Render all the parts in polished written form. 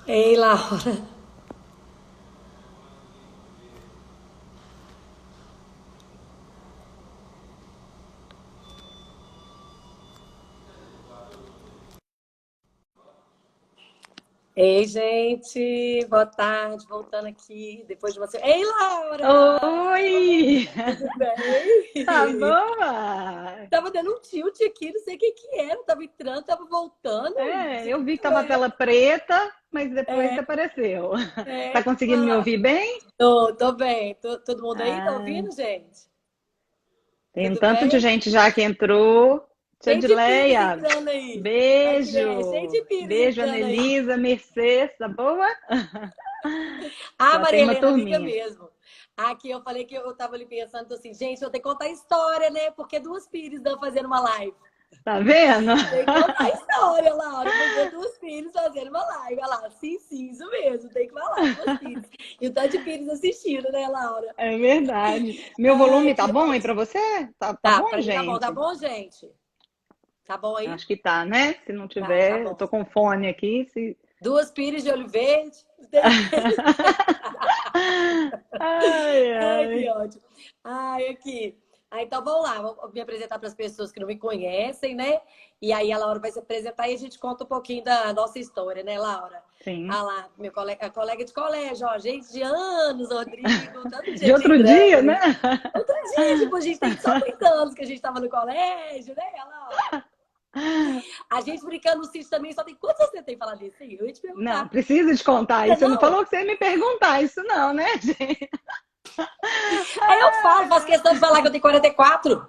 Ei, Laura. Ei, gente. Boa tarde. Voltando aqui depois de você. Ei, Laura! Oi! Tudo Tá bem? boa? Tava dando um tilt aqui, não sei o que que era. Tava entrando, tava voltando. Não É, sei o eu que vi que que tava a foi. tela preta, mas depois você É, apareceu. Tá é. conseguindo me Ah, ouvir bem? tô bem. Todo mundo aí? Tá Ah, ouvindo, gente? tem um Tudo tanto de bem? gente já que entrou. Tia Cheio de pires Dileia, entrando aí. Aqui, é, cheio beijo! de pires Beijo, entrando aí. Anelisa, Mercedes, tá boa? Ah, Já Maria tem uma Helena, liga turminha. mesmo. Aqui eu falei que eu tava ali pensando, tô assim, gente, eu tenho que contar história, né? Porque duas pires estão fazendo uma live. Tá vendo? Tem que contar história, Laura, porque duas pires fazendo uma live. Olha lá, sim, sim, isso mesmo, tem que falar, duas pires. E o tanto de pires assistindo, né, Laura? É verdade. Meu Ai, volume tá que bom aí pra ótimo. você? Tá Tá, bom, pra mim tá gente? bom, gente? Tá bom aí? Acho que tá, né? Se não Tá tiver, eu bom. tô com fone aqui. Duas pires de olho verde. Ai, Ai, que ai. ótimo. Ai, aqui. Ah, então vamos lá, vou me apresentar para as pessoas que não me conhecem, né? E aí a Laura vai se apresentar e a gente conta um pouquinho da nossa história, né, Laura? Sim. Ah lá, meu colega, a colega de colégio, ó, gente de anos, Rodrigo, tanto De gente outro entrando dia, né? aí. Outro dia, tipo, a gente tem só 30 anos que a gente estava no colégio, né, Laura? A gente brincando no sítio também, só tem quantos anos você tem falar disso aí? Eu ia te Não, perguntar. precisa de contar isso. Você não Não, falou que você ia me perguntar isso, não, né, gente? aí eu falo, faço questão de falar que eu tenho 44,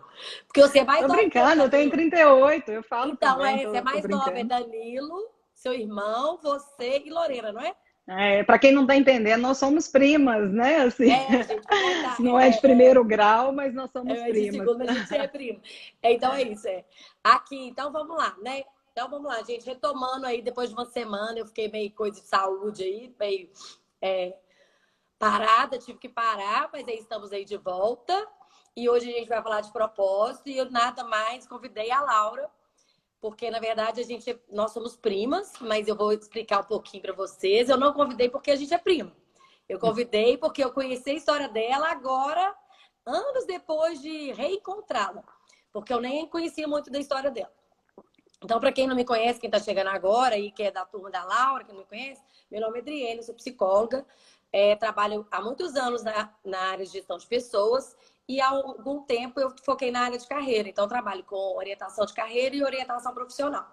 porque você é mais Tô novo que eu, brincando, eu tenho Danilo. 38. Eu falo Então, também, você é tô mais nova, é brincando. Danilo, seu irmão, você e Lorena, não é? É, para quem não tá entendendo, nós somos primas, né? Assim, É, gente, vou contar. não é de primeiro grau, mas nós somos É de primas. segundo, mas a gente é primo. Então é isso, é. Aqui, então vamos lá, né? Então vamos lá, gente. Retomando aí, depois de uma semana, eu fiquei meio coisa de saúde aí, meio é, parada, tive que parar, mas aí estamos aí de volta. E hoje a gente vai falar de propósito. E eu nada mais convidei a Laura, porque na verdade nós somos primas, mas eu vou explicar um pouquinho para vocês. Eu não convidei porque a gente é prima. Eu convidei porque eu conheci a história dela agora, anos depois de reencontrá-la, porque eu nem conhecia muito da história dela. Então, para quem não me conhece, quem está chegando agora e que é da turma da Laura, que não me conhece, meu nome é Adriene, sou psicóloga, trabalho há muitos anos na área de gestão de pessoas e há algum tempo eu foquei na área de carreira. Então, trabalho com orientação de carreira e orientação profissional.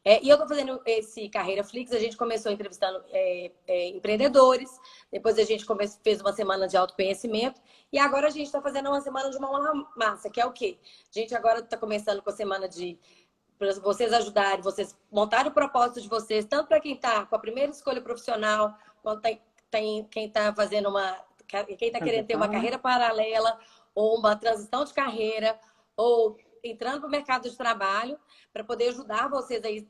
E eu estou fazendo esse Carreira Flix, a gente começou entrevistando empreendedores, depois a gente fez uma semana de autoconhecimento, e agora a gente está fazendo uma semana de mão na massa, que é o quê? A gente agora está começando com a semana de para vocês ajudarem, vocês montarem o propósito de vocês, tanto para quem está com a primeira escolha profissional, quanto tem quem está fazendo quem está querendo ter uma Transição, né? carreira paralela, ou uma transição de carreira, ou entrando para o mercado de trabalho, para poder ajudar vocês aí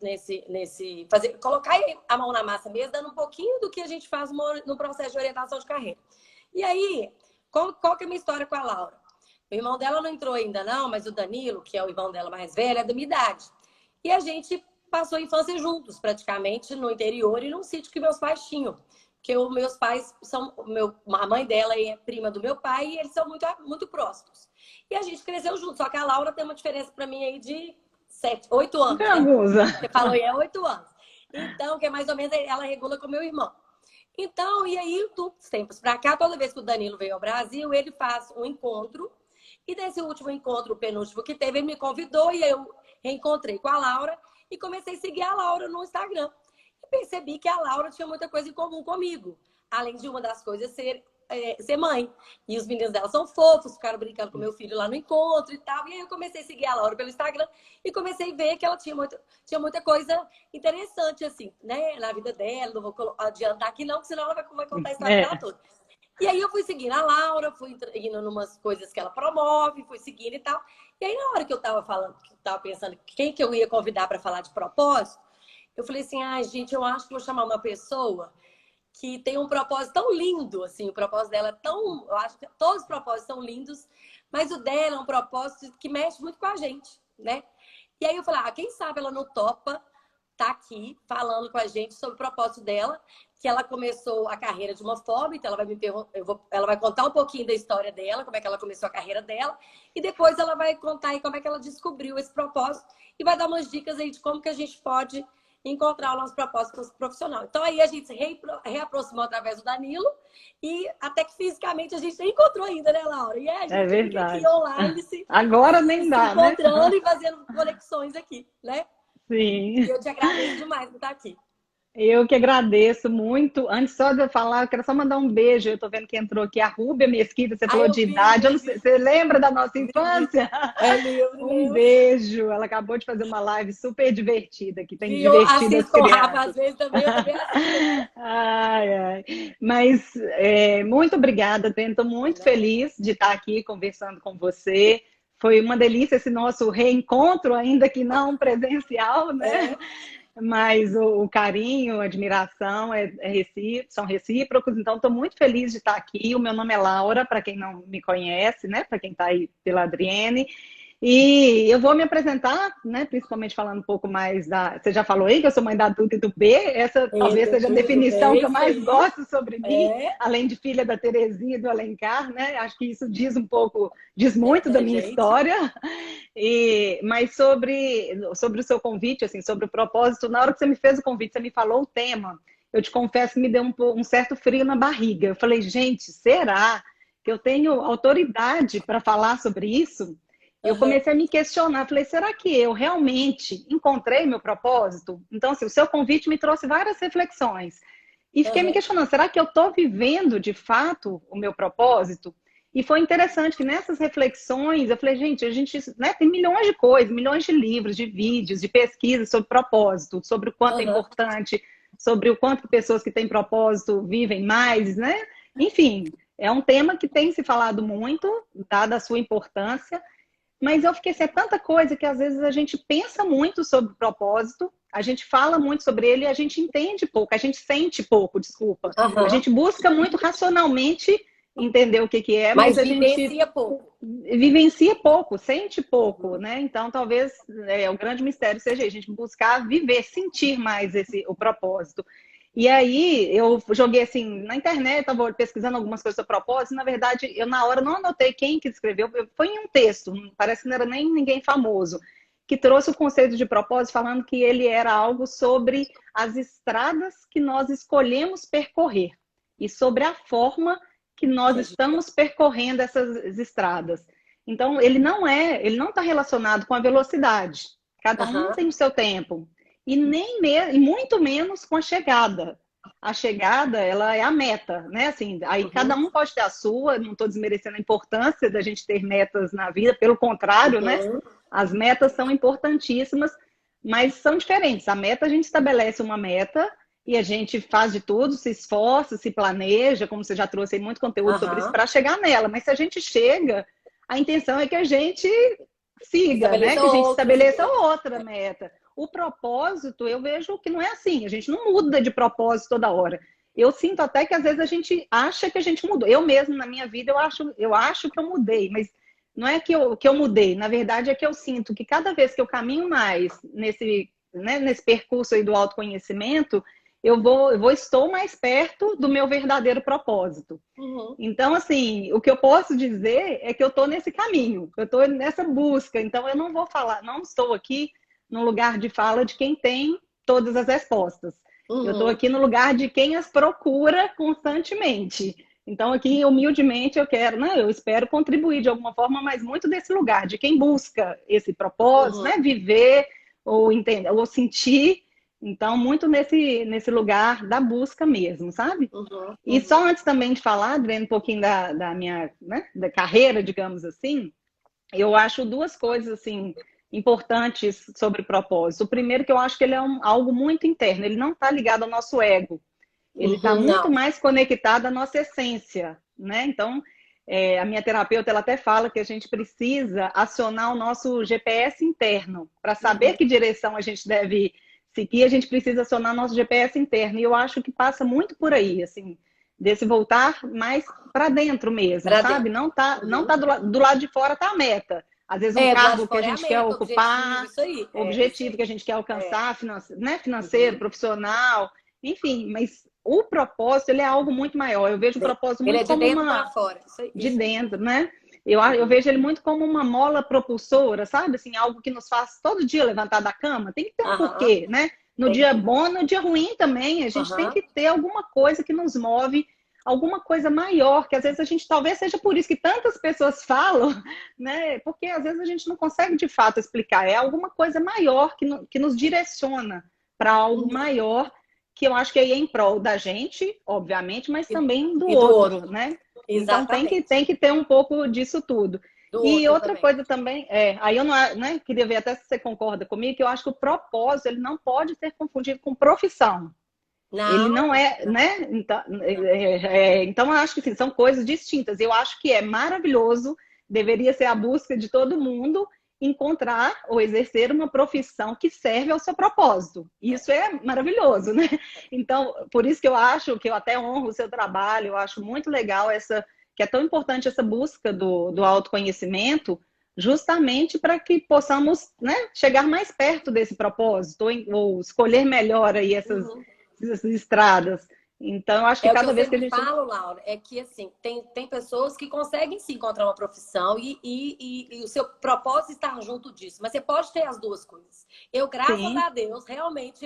colocar a mão na massa mesmo, dando um pouquinho do que a gente faz no processo de orientação de carreira. E aí, qual que é a minha história com a Laura? O irmão dela não entrou ainda, não, mas o Danilo, que é o irmão dela mais velho, é da minha idade. E a gente passou a infância juntos, praticamente, no interior e num sítio que meus pais tinham. Porque os meus pais são. A mãe dela é prima do meu pai e eles são muito, muito próximos. E a gente cresceu juntos, só que a Laura tem uma diferença para mim aí de 8 Não tem anos, né? abusa. Você falou aí, é 8 anos. Então, que é mais ou menos, ela regula com meu irmão. Então, e aí, dos tempos para cá, toda vez que o Danilo veio ao Brasil, ele faz um encontro. E nesse último encontro, o penúltimo que teve, ele me convidou e eu reencontrei com a Laura e comecei a seguir a Laura no Instagram. E percebi que a Laura tinha muita coisa em comum comigo. Além de uma das coisas ser mãe. E os meninos dela são fofos, ficaram brincando com meu filho lá no encontro e tal. E aí eu comecei a seguir a Laura pelo Instagram e comecei a ver que ela tinha muita coisa interessante, assim, né? Na vida dela. Não vou adiantar aqui, não, porque senão ela vai contar a história dela É, toda. E aí eu fui seguindo a Laura, fui indo numas coisas que ela promove, fui seguindo e tal. E aí na hora que eu tava falando, que eu tava pensando quem que eu ia convidar para falar de propósito, eu falei assim, ai, gente, eu acho que vou chamar uma pessoa que tem um propósito tão lindo, assim, o propósito dela é tão, eu acho que todos os propósitos são lindos, mas o dela é um propósito que mexe muito com a gente, né? E aí eu falei, quem sabe ela não topa tá aqui falando com a gente sobre o propósito dela, que ela começou a carreira de uma forma, então ela vai ela vai contar um pouquinho da história dela, como é que ela começou a carreira dela, e depois ela vai contar aí como é que ela descobriu esse propósito e vai dar umas dicas aí de como que a gente pode encontrar o nosso propósito profissional. Então aí a gente se reaproximou através do Danilo e até que fisicamente a gente nem encontrou ainda, né, Laura? E a É gente fica aqui verdade. online Agora nem se dá, né? encontrando e fazendo conexões aqui, né? E Sim. eu te agradeço demais por estar aqui. Eu que agradeço muito. Antes só de eu falar, eu quero só mandar um beijo. Eu tô vendo que entrou aqui a Rúbia Mesquita, você falou Eu de vi, idade. Eu não sei, você lembra da nossa vi. infância? Lembro, Um lembro. beijo. Ela acabou de fazer uma live super divertida, que tem Vi, eu divertido as assisto com o Rafa crianças. às vezes também, eu também assisto, né? Ai, ai. Mas muito obrigada, Tânia. Estou muito feliz de estar aqui conversando com você. Foi uma delícia esse nosso reencontro, ainda que não presencial, né? É. Mas o carinho, a admiração são recíprocos, então estou muito feliz de estar aqui. O meu nome é Laura, para quem não me conhece, né? Para quem está aí pela Adriene. E eu vou me apresentar, né? Principalmente falando um pouco mais da. Você já falou aí que eu sou mãe da Duda e do B, essa talvez seja a Do tudo definição que bem, eu isso mais aí. gosto sobre mim, É, além de filha da Terezinha e do Alencar, né? Acho que isso diz um pouco, diz muito da da minha gente. história. Mas sobre o seu convite, assim, sobre o propósito, na hora que você me fez o convite, você me falou o tema, eu te confesso que me deu um certo frio na barriga. Eu falei, gente, será que eu tenho autoridade para falar sobre isso? Eu Uhum, comecei a me questionar, falei, será que eu realmente encontrei meu propósito? Então, assim, o seu convite me trouxe várias reflexões. E fiquei me uhum, questionando, será que eu estou vivendo de fato o meu propósito? E foi interessante que nessas reflexões eu falei, gente, a gente, né, tem milhões de coisas, milhões de livros, de vídeos, de pesquisas sobre propósito, sobre o quanto é uhum. importante, sobre o quanto pessoas que têm propósito vivem mais, né? Enfim, é um tema que tem se falado muito, dada a sua importância, mas eu fiquei assim, é tanta coisa que às vezes a gente pensa muito sobre o propósito, a gente fala muito sobre ele e a gente entende pouco, a gente sente pouco, desculpa. A Aham. gente busca muito racionalmente entender o que que é, mas Mas a gente vivencia pouco. vivencia pouco, sente pouco, né? Então, talvez o grande mistério seja a gente buscar viver, sentir mais o propósito. E aí, eu joguei assim na internet, estava pesquisando algumas coisas sobre propósito, e, na verdade, eu na hora não anotei quem que escreveu, foi em um texto, parece que não era nem ninguém famoso, que trouxe o conceito de propósito, falando que ele era algo sobre as estradas que nós escolhemos percorrer e sobre a forma que nós Que a gente... estamos percorrendo essas estradas. Então, ele não está relacionado com a velocidade. Cada um Aham, tem o seu tempo. E muito menos com a chegada. A chegada, ela é a meta, né? Assim, aí cada uhum, um pode ter a sua, não estou desmerecendo a importância da gente ter metas na vida, pelo contrário, né? uhum, As metas são importantíssimas, mas são diferentes. A meta, a gente estabelece uma meta e a gente faz de tudo, se esforça, se planeja, como você já trouxe aí muito conteúdo sobre isso, aham. para chegar nela. Mas se a gente chega, a intenção é que a gente siga, né? Estabeleça Que a gente outras estabeleça metas. outra meta. O propósito, eu vejo que não é assim. A gente não muda de propósito toda hora. Eu sinto até que às vezes a gente acha que a gente mudou. Eu mesmo, na minha vida, eu acho que eu mudei, mas não é que eu mudei. Na verdade, é que eu sinto que cada vez que eu caminho mais nesse percurso aí do autoconhecimento, estou mais perto do meu verdadeiro propósito. Uhum, Então, assim, o que eu posso dizer é que eu estou nesse caminho, eu estou nessa busca. Então, eu não vou falar, não estou aqui no lugar de fala de quem tem todas as respostas. Eu estou uhum, aqui no lugar de quem as procura constantemente. Então, aqui, humildemente, eu quero, não, eu espero contribuir de alguma forma, mas muito desse lugar, de quem busca esse propósito, uhum, né? Viver ou entender, ou sentir. Então, muito nesse lugar da busca mesmo, sabe? uhum, E só uhum, antes também de falar, Adriano, um pouquinho da minha, né, da carreira, digamos assim, eu acho duas coisas assim importantes sobre propósito. O primeiro que eu acho que ele é algo muito interno, ele não está ligado ao nosso ego, ele está uhum. muito Não. mais conectado à nossa essência, né? Então, a minha terapeuta ela até fala que a gente precisa acionar o nosso GPS interno para saber Uhum. que direção a gente deve seguir. A gente precisa acionar nosso GPS interno e eu acho que passa muito por aí, assim, desse voltar mais para dentro mesmo, Pra sabe? dentro. Não tá Uhum. do lado de fora tá a meta. às vezes um Do lado cargo de que a fora é a gente quer meta, objetivo, ocupar, isso aí. o Isso objetivo aí. que a gente quer alcançar, né, financeiro, Uhum. profissional, enfim, mas o propósito, ele é algo muito maior. Eu vejo o propósito Ele muito é de como dentro para uma fora. de Isso aí. dentro, né? Eu Uhum. vejo ele muito como uma mola propulsora, sabe? Assim, algo que nos faz todo dia levantar da cama. Tem que ter um Aham. porquê, né? No Tem dia que. bom, no dia ruim também. A gente tem Aham. que ter alguma coisa que nos move, alguma coisa maior, que às vezes a gente, talvez seja por isso que tantas pessoas falam, né? Porque às vezes a gente não consegue de fato explicar. É alguma coisa maior que nos direciona para algo Uhum. maior, que eu acho que aí é em prol da gente, obviamente, mas E, também do e do outro, outro. né? Então Exatamente. tem que ter um pouco disso tudo. Do E outro outra também. coisa também, aí eu não, né, queria ver até se você concorda comigo, que eu acho que o propósito ele não pode ser confundido com profissão. Ele não Não, é, não, né? Então, não. então eu acho que sim, são coisas distintas. Eu acho que é maravilhoso, deveria ser a busca de todo mundo encontrar ou exercer uma profissão que serve ao seu propósito. Isso é maravilhoso, né? Então, por isso que eu acho que eu até honro o seu trabalho, eu acho muito legal que é tão importante essa busca do autoconhecimento, justamente para que possamos, né, chegar mais perto desse propósito, ou escolher melhor aí Uhum. essas estradas. Então, eu acho que É o que eu cada vez que a sempre gente. falo, Laura, é que assim, tem pessoas que conseguem se encontrar uma profissão e o seu propósito estar junto disso, mas você pode ter as duas coisas. Eu, graças Sim, a Deus, realmente,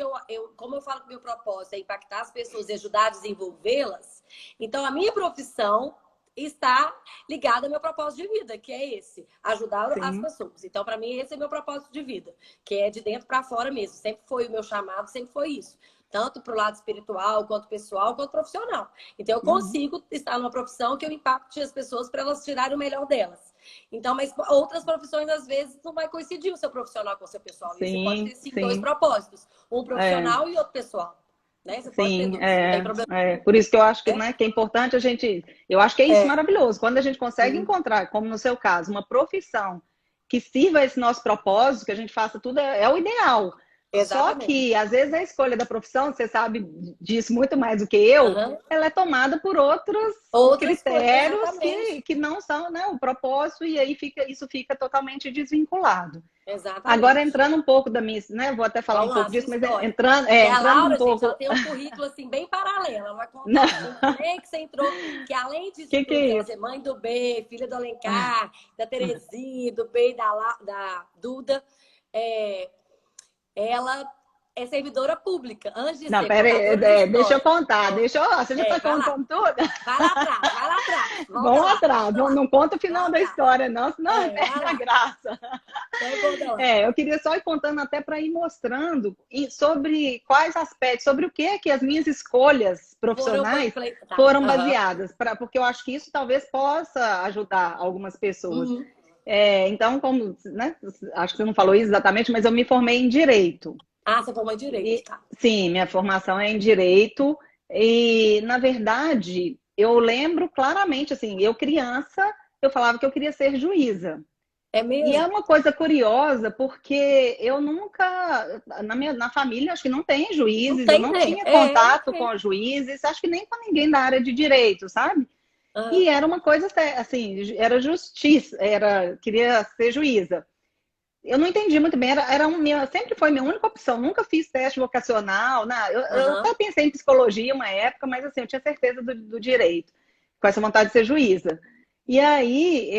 como eu falo que meu propósito é impactar as pessoas e ajudar a desenvolvê-las, então a minha profissão está ligada ao meu propósito de vida, que é esse, ajudar as sim, pessoas. Então, para mim, esse é meu propósito de vida, que é de dentro para fora mesmo. Sempre foi o meu chamado, sempre foi isso tanto para o lado espiritual, quanto pessoal, quanto profissional. Então, eu uhum, consigo estar numa profissão que eu impacte as pessoas para elas tirarem o melhor delas. Então, mas outras profissões, às vezes, não vai coincidir o seu profissional com o seu pessoal. E você pode sim, ter, sim, dois sim. propósitos. Um É, profissional e outro pessoal. Né? Você pode ter sim, dois, não tem problema. por isso que eu acho que, Né? né, que é importante a gente. Eu acho que é isso É. maravilhoso. Quando a gente consegue Uhum. encontrar, como no seu caso, uma profissão que sirva a esse nosso propósito, que a gente faça tudo, é o ideal. Só Exatamente. que, às vezes, a escolha da profissão, você sabe disso muito mais do que eu, Uhum. ela é tomada por outros Outras coisas, critérios exatamente. que não são, né, o propósito, e aí isso fica totalmente desvinculado. Agora, Exatamente. entrando um pouco da minha, né, vou até falar um Vamos lá, pouco sua disso, mas história. Que a entrando um Laura, gente, ela pouco. tem um currículo assim bem paralelo. Ela vai contar Não, assim, como é que você entrou, que além disso que tudo, é dela isso? ser mãe do B, filha do Alencar, da Terezinha, do B e da Duda, é, ela é servidora pública. Antes de Não, ser pera aí, contadora de deixa eu história. contar, Ó, você já está vai lá. contando tudo? Vai lá atrás, vai lá atrás. Vamos Volta lá, atrás, volta lá. não conta o Vai lá final da atrás. história, não, senão Vai perde a lá. graça. Então, conta lá. Eu queria só ir contando até para ir mostrando sobre quais aspectos, sobre o que é que as minhas escolhas Foram, profissionais tá. foram Aham. baseadas, porque eu acho que isso talvez possa ajudar algumas pessoas. Uhum. Então, como, né, acho que você não falou isso exatamente, mas eu me formei em Direito. Ah, você formou em direito, E, tá. sim, minha formação é em Direito. E, na verdade, eu lembro claramente, assim, eu criança, eu falava que eu queria ser juíza. É E é mesmo? uma coisa curiosa, porque eu nunca, na família, acho que não tem Não juízes, eu tem, não né? tinha Não contato com tem. os juízes, acho que nem com ninguém da área de direito, sabe? Aham. E era uma coisa assim, era justiça, queria ser juíza. Eu não entendi muito bem, sempre foi minha única opção, nunca fiz teste vocacional, eu Aham. até pensei em psicologia uma época, mas assim, eu tinha certeza do direito, com essa vontade de ser juíza. E aí,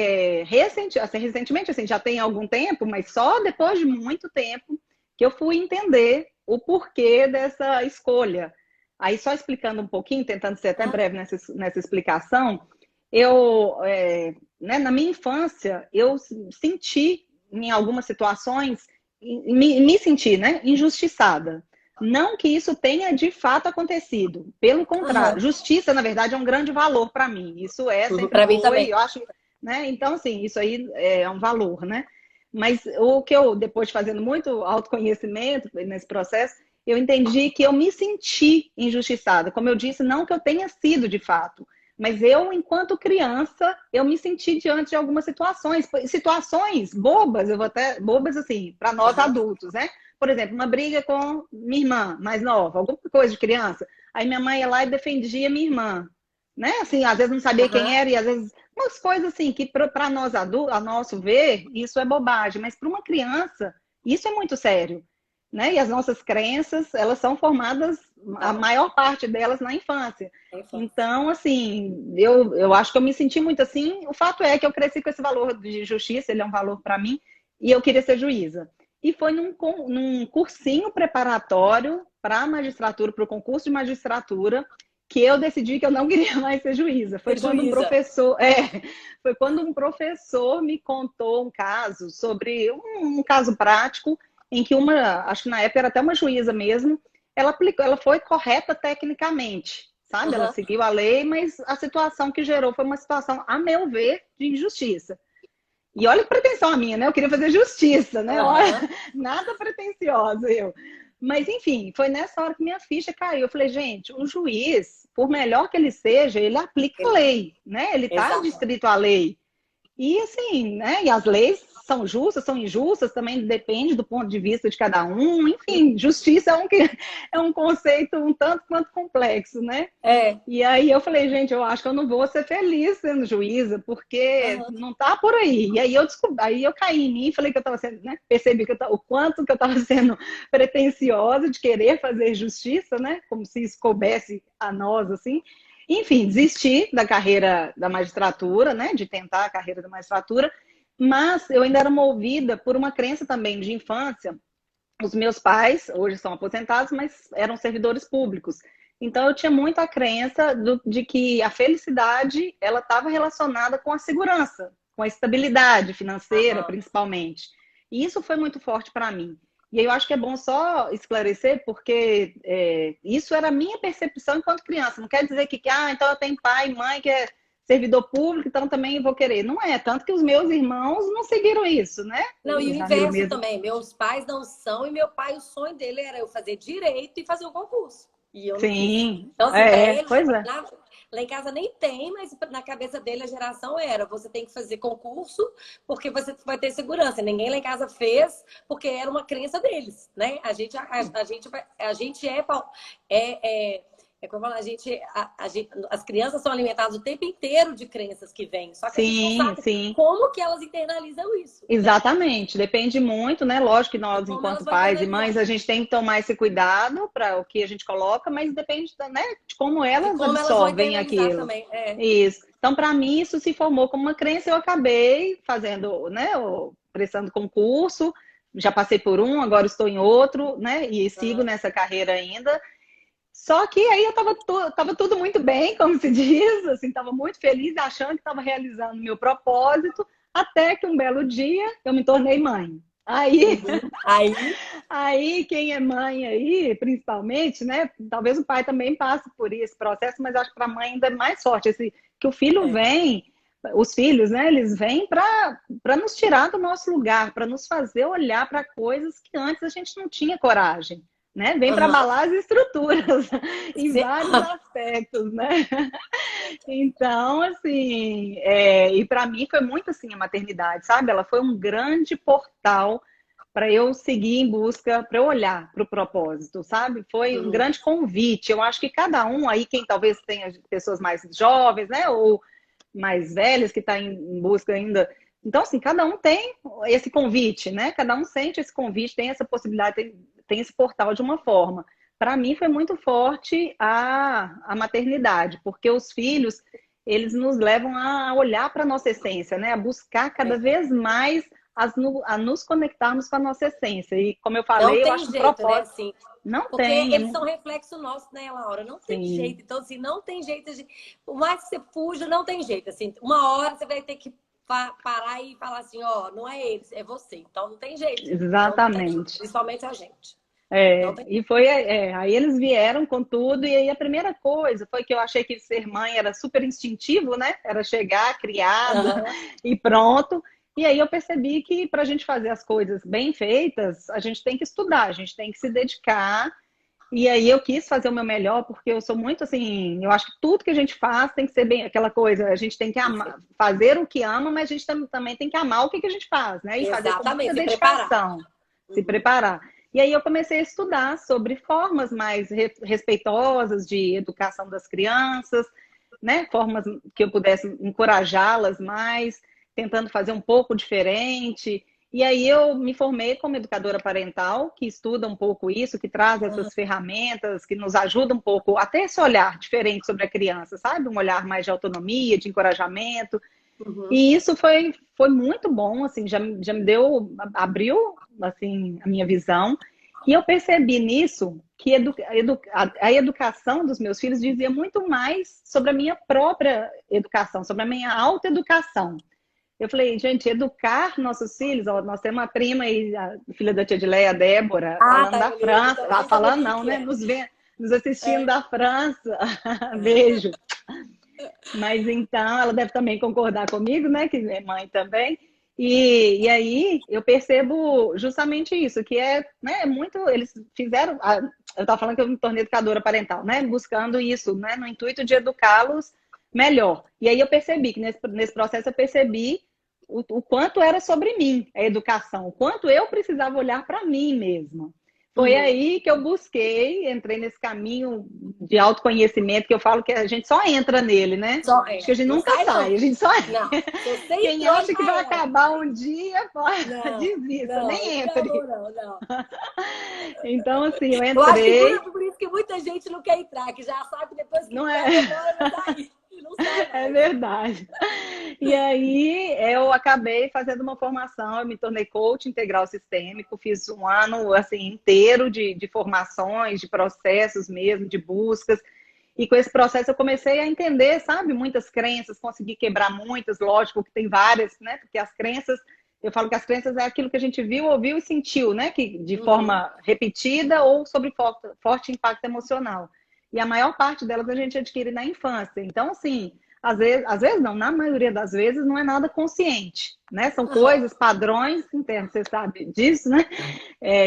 recentemente, assim, já tem algum tempo, mas só depois de muito tempo que eu fui entender o porquê dessa escolha. Aí, só explicando um pouquinho, tentando ser até Aham. breve nessa explicação, eu, né, na minha infância, eu senti, em algumas situações, me senti, né, injustiçada. Não que isso tenha de fato acontecido. Pelo contrário, Aham. justiça, na verdade, é um grande valor para mim. Isso Uhum. sempre Pra mim foi, também. eu acho, né? Então, assim, isso aí é um valor, né? Mas o que eu, depois de fazendo muito autoconhecimento nesse processo, eu entendi que eu me senti injustiçada. Como eu disse, não que eu tenha sido de fato, mas eu, enquanto criança, eu me senti diante de algumas situações bobas, eu vou até bobas assim, para nós Aham. adultos, né? Por exemplo, uma briga com minha irmã mais nova, alguma coisa de criança. Aí minha mãe ia lá e defendia minha irmã. né? Assim, às vezes não sabia quem Aham. era, e às vezes umas coisas assim que para nós adultos, a nosso ver, isso é bobagem, mas para uma criança, isso é muito sério, né? E as nossas crenças, elas são formadas, a Então, maior parte delas na infância. é infância. Então, assim, eu acho que eu me senti muito assim. O fato é que eu cresci com esse valor de justiça, ele é um valor para mim, e eu queria ser juíza. E foi num cursinho preparatório para a magistratura, para o concurso de magistratura, que eu decidi que eu não queria mais ser juíza. Ser juíza. Foi quando um professor me contou um caso sobre um caso prático em que acho que na época era até uma juíza mesmo, ela foi correta tecnicamente, sabe? Ela Aham. seguiu a lei, mas a situação que gerou foi uma situação, a meu ver, de injustiça. E olha que pretensão a minha, né? Eu queria fazer justiça, né? Olha, Aham. nada pretensiosa eu. Mas, enfim, foi nessa hora que minha ficha caiu. Eu falei, gente, o juiz, por melhor que ele seja, ele aplica a lei, né? Ele está Exato. adstrito à lei. E assim, né? E as leis são justas, são injustas, também depende do ponto de vista de cada um. Enfim, justiça é um conceito um tanto quanto complexo, né? É. E aí eu falei, gente, eu acho que eu não vou ser feliz sendo juíza, porque Aham. não tá por aí. E aí eu descobri, aí eu caí em mim, falei que eu estava sendo, né? Percebi que o quanto que eu estava sendo pretensiosa de querer fazer justiça, né? Como se isso coubesse a nós, assim. Enfim, desisti da carreira da magistratura, né? De tentar a carreira da magistratura, mas eu ainda era movida por uma crença também de infância. Os meus pais, hoje são aposentados, mas eram servidores públicos. Então, eu tinha muito a crença de que a felicidade ela estava relacionada com a segurança, com a estabilidade financeira, Aham. principalmente. E isso foi muito forte para mim. E aí eu acho que é bom só esclarecer, porque isso era a minha percepção enquanto criança. Não quer dizer que, então eu tenho pai e mãe que é servidor público, então também vou querer. Não é, tanto que os meus irmãos não seguiram isso, né? Não, e O o Jamil inverso mesmo. também. Meus pais não são, e meu pai, o sonho dele era eu fazer direito e fazer o concurso. E eu não quis. Sim, Então, assim, para ele, pois é. lá em casa nem tem, mas na cabeça dele a geração era: você tem que fazer concurso porque você vai ter segurança. Ninguém lá em casa fez porque era uma crença deles, né? A gente é, como eu falo, as crianças são alimentadas o tempo inteiro de crenças que vêm, só que a gente não Sim, sabe sim, como que elas internalizam isso, né? exatamente. Depende muito, né? Lógico que E nós, como elas enquanto vão pais e mães, internalizar, a gente tem que tomar esse cuidado para o que a gente coloca, mas depende, né, de como de elas como elas vão absorvem internalizar aquilo. também. É. Isso. Então, para mim, isso se formou como uma crença. Eu acabei fazendo, né, prestando concurso. Já passei por um, agora estou em outro, né? E sigo Aham. nessa carreira ainda. Só que aí eu tava tudo muito bem, como se diz, assim, estava muito feliz, achando que estava realizando meu propósito, até que um belo dia eu me tornei mãe. Aí, Uhum. Aí, aí quem é mãe aí, principalmente, né? Talvez o pai também passe por esse processo, mas acho que para a mãe ainda é mais forte, que o filho é. vem, os filhos, né? Eles vêm para nos tirar do nosso lugar, para nos fazer olhar para coisas que antes a gente não tinha coragem, né? Vem para Aham. abalar as estruturas em Cê- vários aspectos, né? Então, assim, e para mim foi muito assim a maternidade, sabe? Ela foi um grande portal para eu seguir em busca, para eu olhar para o propósito, sabe? Foi um Uhum. grande convite. Eu acho que cada um aí, quem talvez tenha pessoas mais jovens, né? Ou mais velhas que está em busca ainda. Então, assim, cada um tem esse convite, né? Cada um sente esse convite, tem essa possibilidade, tem esse portal de uma forma. Para mim foi muito forte a maternidade, porque os filhos, eles nos levam a olhar para a nossa essência, né? A buscar cada É. vez mais a nos conectarmos com a nossa essência. E como eu Não falei, eu tem acho que o jeito, né? propósito Assim, não porque tem. eles são reflexo nosso, né, Laura? Não tem Sim, jeito. Então, assim, não tem jeito de. Por mais que você fuja, não tem jeito. Assim, uma hora você vai ter que parar e falar assim: ó, não é eles, é você. Então, não tem jeito. Então, não tem jeito. exatamente. Principalmente a gente. Não tem. E foi, aí eles vieram com tudo, e aí a primeira coisa foi que eu achei que ser mãe era super instintivo, né? Era chegar, criar Aham. e pronto. E aí eu percebi que para a gente fazer as coisas bem feitas, a gente tem que estudar, a gente tem que se dedicar. E aí eu quis fazer o meu melhor, porque eu sou muito assim, eu acho que tudo que a gente faz tem que ser bem aquela coisa, a gente tem que amar, fazer o que ama, mas a gente também tem que amar o que a gente faz, né? E fazer com muita Exatamente, se preparar. dedicação, se Uhum. preparar. E aí eu comecei a estudar sobre formas mais respeitosas de educação das crianças. né, formas que eu pudesse encorajá-las mais, tentando fazer um pouco diferente. E aí eu me formei como educadora parental, que estuda um pouco isso, que traz essas ferramentas, que nos ajuda um pouco a ter esse olhar diferente sobre a criança, sabe? Um olhar mais de autonomia, de encorajamento. Uhum. E isso foi muito bom, assim, já me deu, abriu, assim, a minha visão. E eu percebi nisso que a educação dos meus filhos dizia muito mais sobre a minha própria educação, sobre a minha autoeducação. Eu falei, gente, educar nossos filhos, ó, nós temos uma prima aí, a filha da tia Edileia, a Débora, Ah, falando tá, da eu lembro. França, Então, nem sabia falando do não, que né? é. Nos assistindo É. da França. Beijo. Mas então, ela deve também concordar comigo, né? Que é mãe também. E aí eu percebo justamente isso, que é, né, muito. Eles fizeram. Eu estava falando que eu me tornei educadora parental, né? Buscando isso, né? No intuito de educá-los melhor. E aí eu percebi que nesse processo eu percebi o quanto era sobre mim a educação, o quanto eu precisava olhar para mim mesma. Foi Uhum. aí que eu busquei, entrei nesse caminho de autoconhecimento, que eu falo que a gente só entra nele, né? Só Acho que a gente não nunca sai, sai, não. a gente só. Não. Se você Quem entrou, acha que já vai era. acabar um dia, Não, desista, não, nem acabou, entre. não, não. Então, assim, eu Eu acho que entrei, por isso que muita gente não quer entrar, que já sabe depois que não é. pega agora vai sair. E não sai É mais. verdade. E aí eu acabei fazendo uma formação, eu me tornei coach integral sistêmico, fiz um ano assim inteiro de formações, de processos mesmo, de buscas. E com esse processo eu comecei a entender, sabe, muitas crenças, consegui quebrar muitas, lógico que tem várias, né? Porque as crenças, eu falo que as crenças é aquilo que a gente viu, ouviu e sentiu, né? Que de Uhum. forma repetida ou sobre forte impacto emocional. E a maior parte delas a gente adquire na infância. Então, assim, às vezes não, na maioria das vezes não é nada consciente, né? São Uhum. coisas, padrões internos, você sabe disso, né?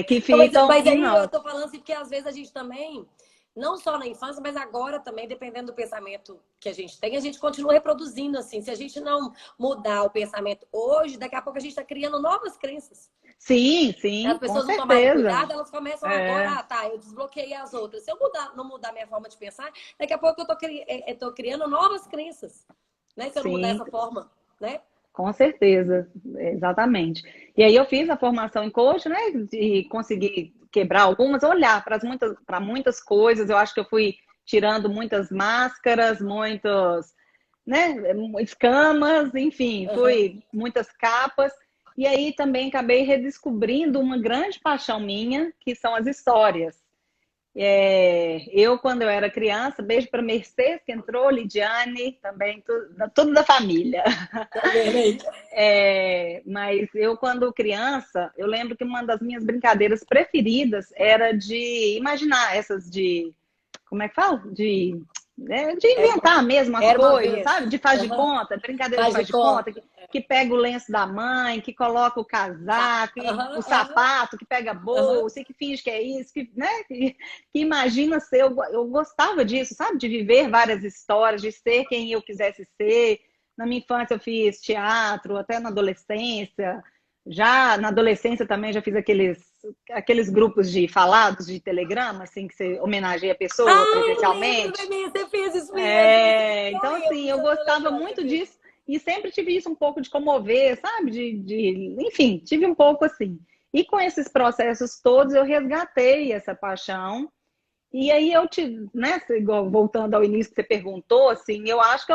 Que Não, ficam mas em aí eu nós. tô falando assim, porque às vezes a gente também, não só na infância, mas agora também, dependendo do pensamento que a gente tem, a gente continua reproduzindo assim. Se a gente não mudar o pensamento hoje, daqui a pouco a gente está criando novas crenças. Sim, Se as sim, com pessoas não tomarem certeza. cuidado, elas começam agora, É, ah, tá, eu desbloqueei as outras. Se eu não mudar minha forma de pensar, daqui a pouco eu tô criando novas crenças, né? Se eu não mudar sim, essa forma, né? com certeza, exatamente. E aí eu fiz a formação em coach, né? E consegui quebrar algumas, olhar para muitas coisas. Eu acho que eu fui tirando muitas máscaras, muitos, né? Escamas, enfim, Uhum. fui muitas capas. E aí também acabei redescobrindo uma grande paixão minha, que são as histórias. Eu, quando eu era criança, beijo para Mercedes, que entrou, Lidiane, também, tudo da família. Tá vendo aí? Mas eu, quando criança, eu lembro que uma das minhas brincadeiras preferidas era de imaginar essas de, como é que fala? De Era uma, inventar mesmo as era uma coisas, vez. sabe? De faz de Uhum. conta, brincadeira de Faz de faz de conta. conta, que pega o lenço da mãe, que coloca o Tá. casaco, o Aham, aham, sapato, que pega a aham. bolsa, e que finge que é isso, que, né? Que imagina ser. Eu gostava disso, sabe? De viver várias histórias, de ser quem eu quisesse ser. Na minha infância eu fiz teatro, até na adolescência. Já na adolescência também já fiz aqueles grupos de falados de telegrama, assim, que você homenageia a pessoa Ah, eu lembro, presencialmente. bebê, você fez isso mesmo. Então, Eu assim, lembro, eu você não gostava lembrando, você muito fez. disso e sempre tive isso um pouco de comover, sabe? Enfim, tive um pouco assim. E com esses processos todos, eu resgatei essa paixão. E aí né, igual, voltando ao início que você perguntou, assim, eu acho que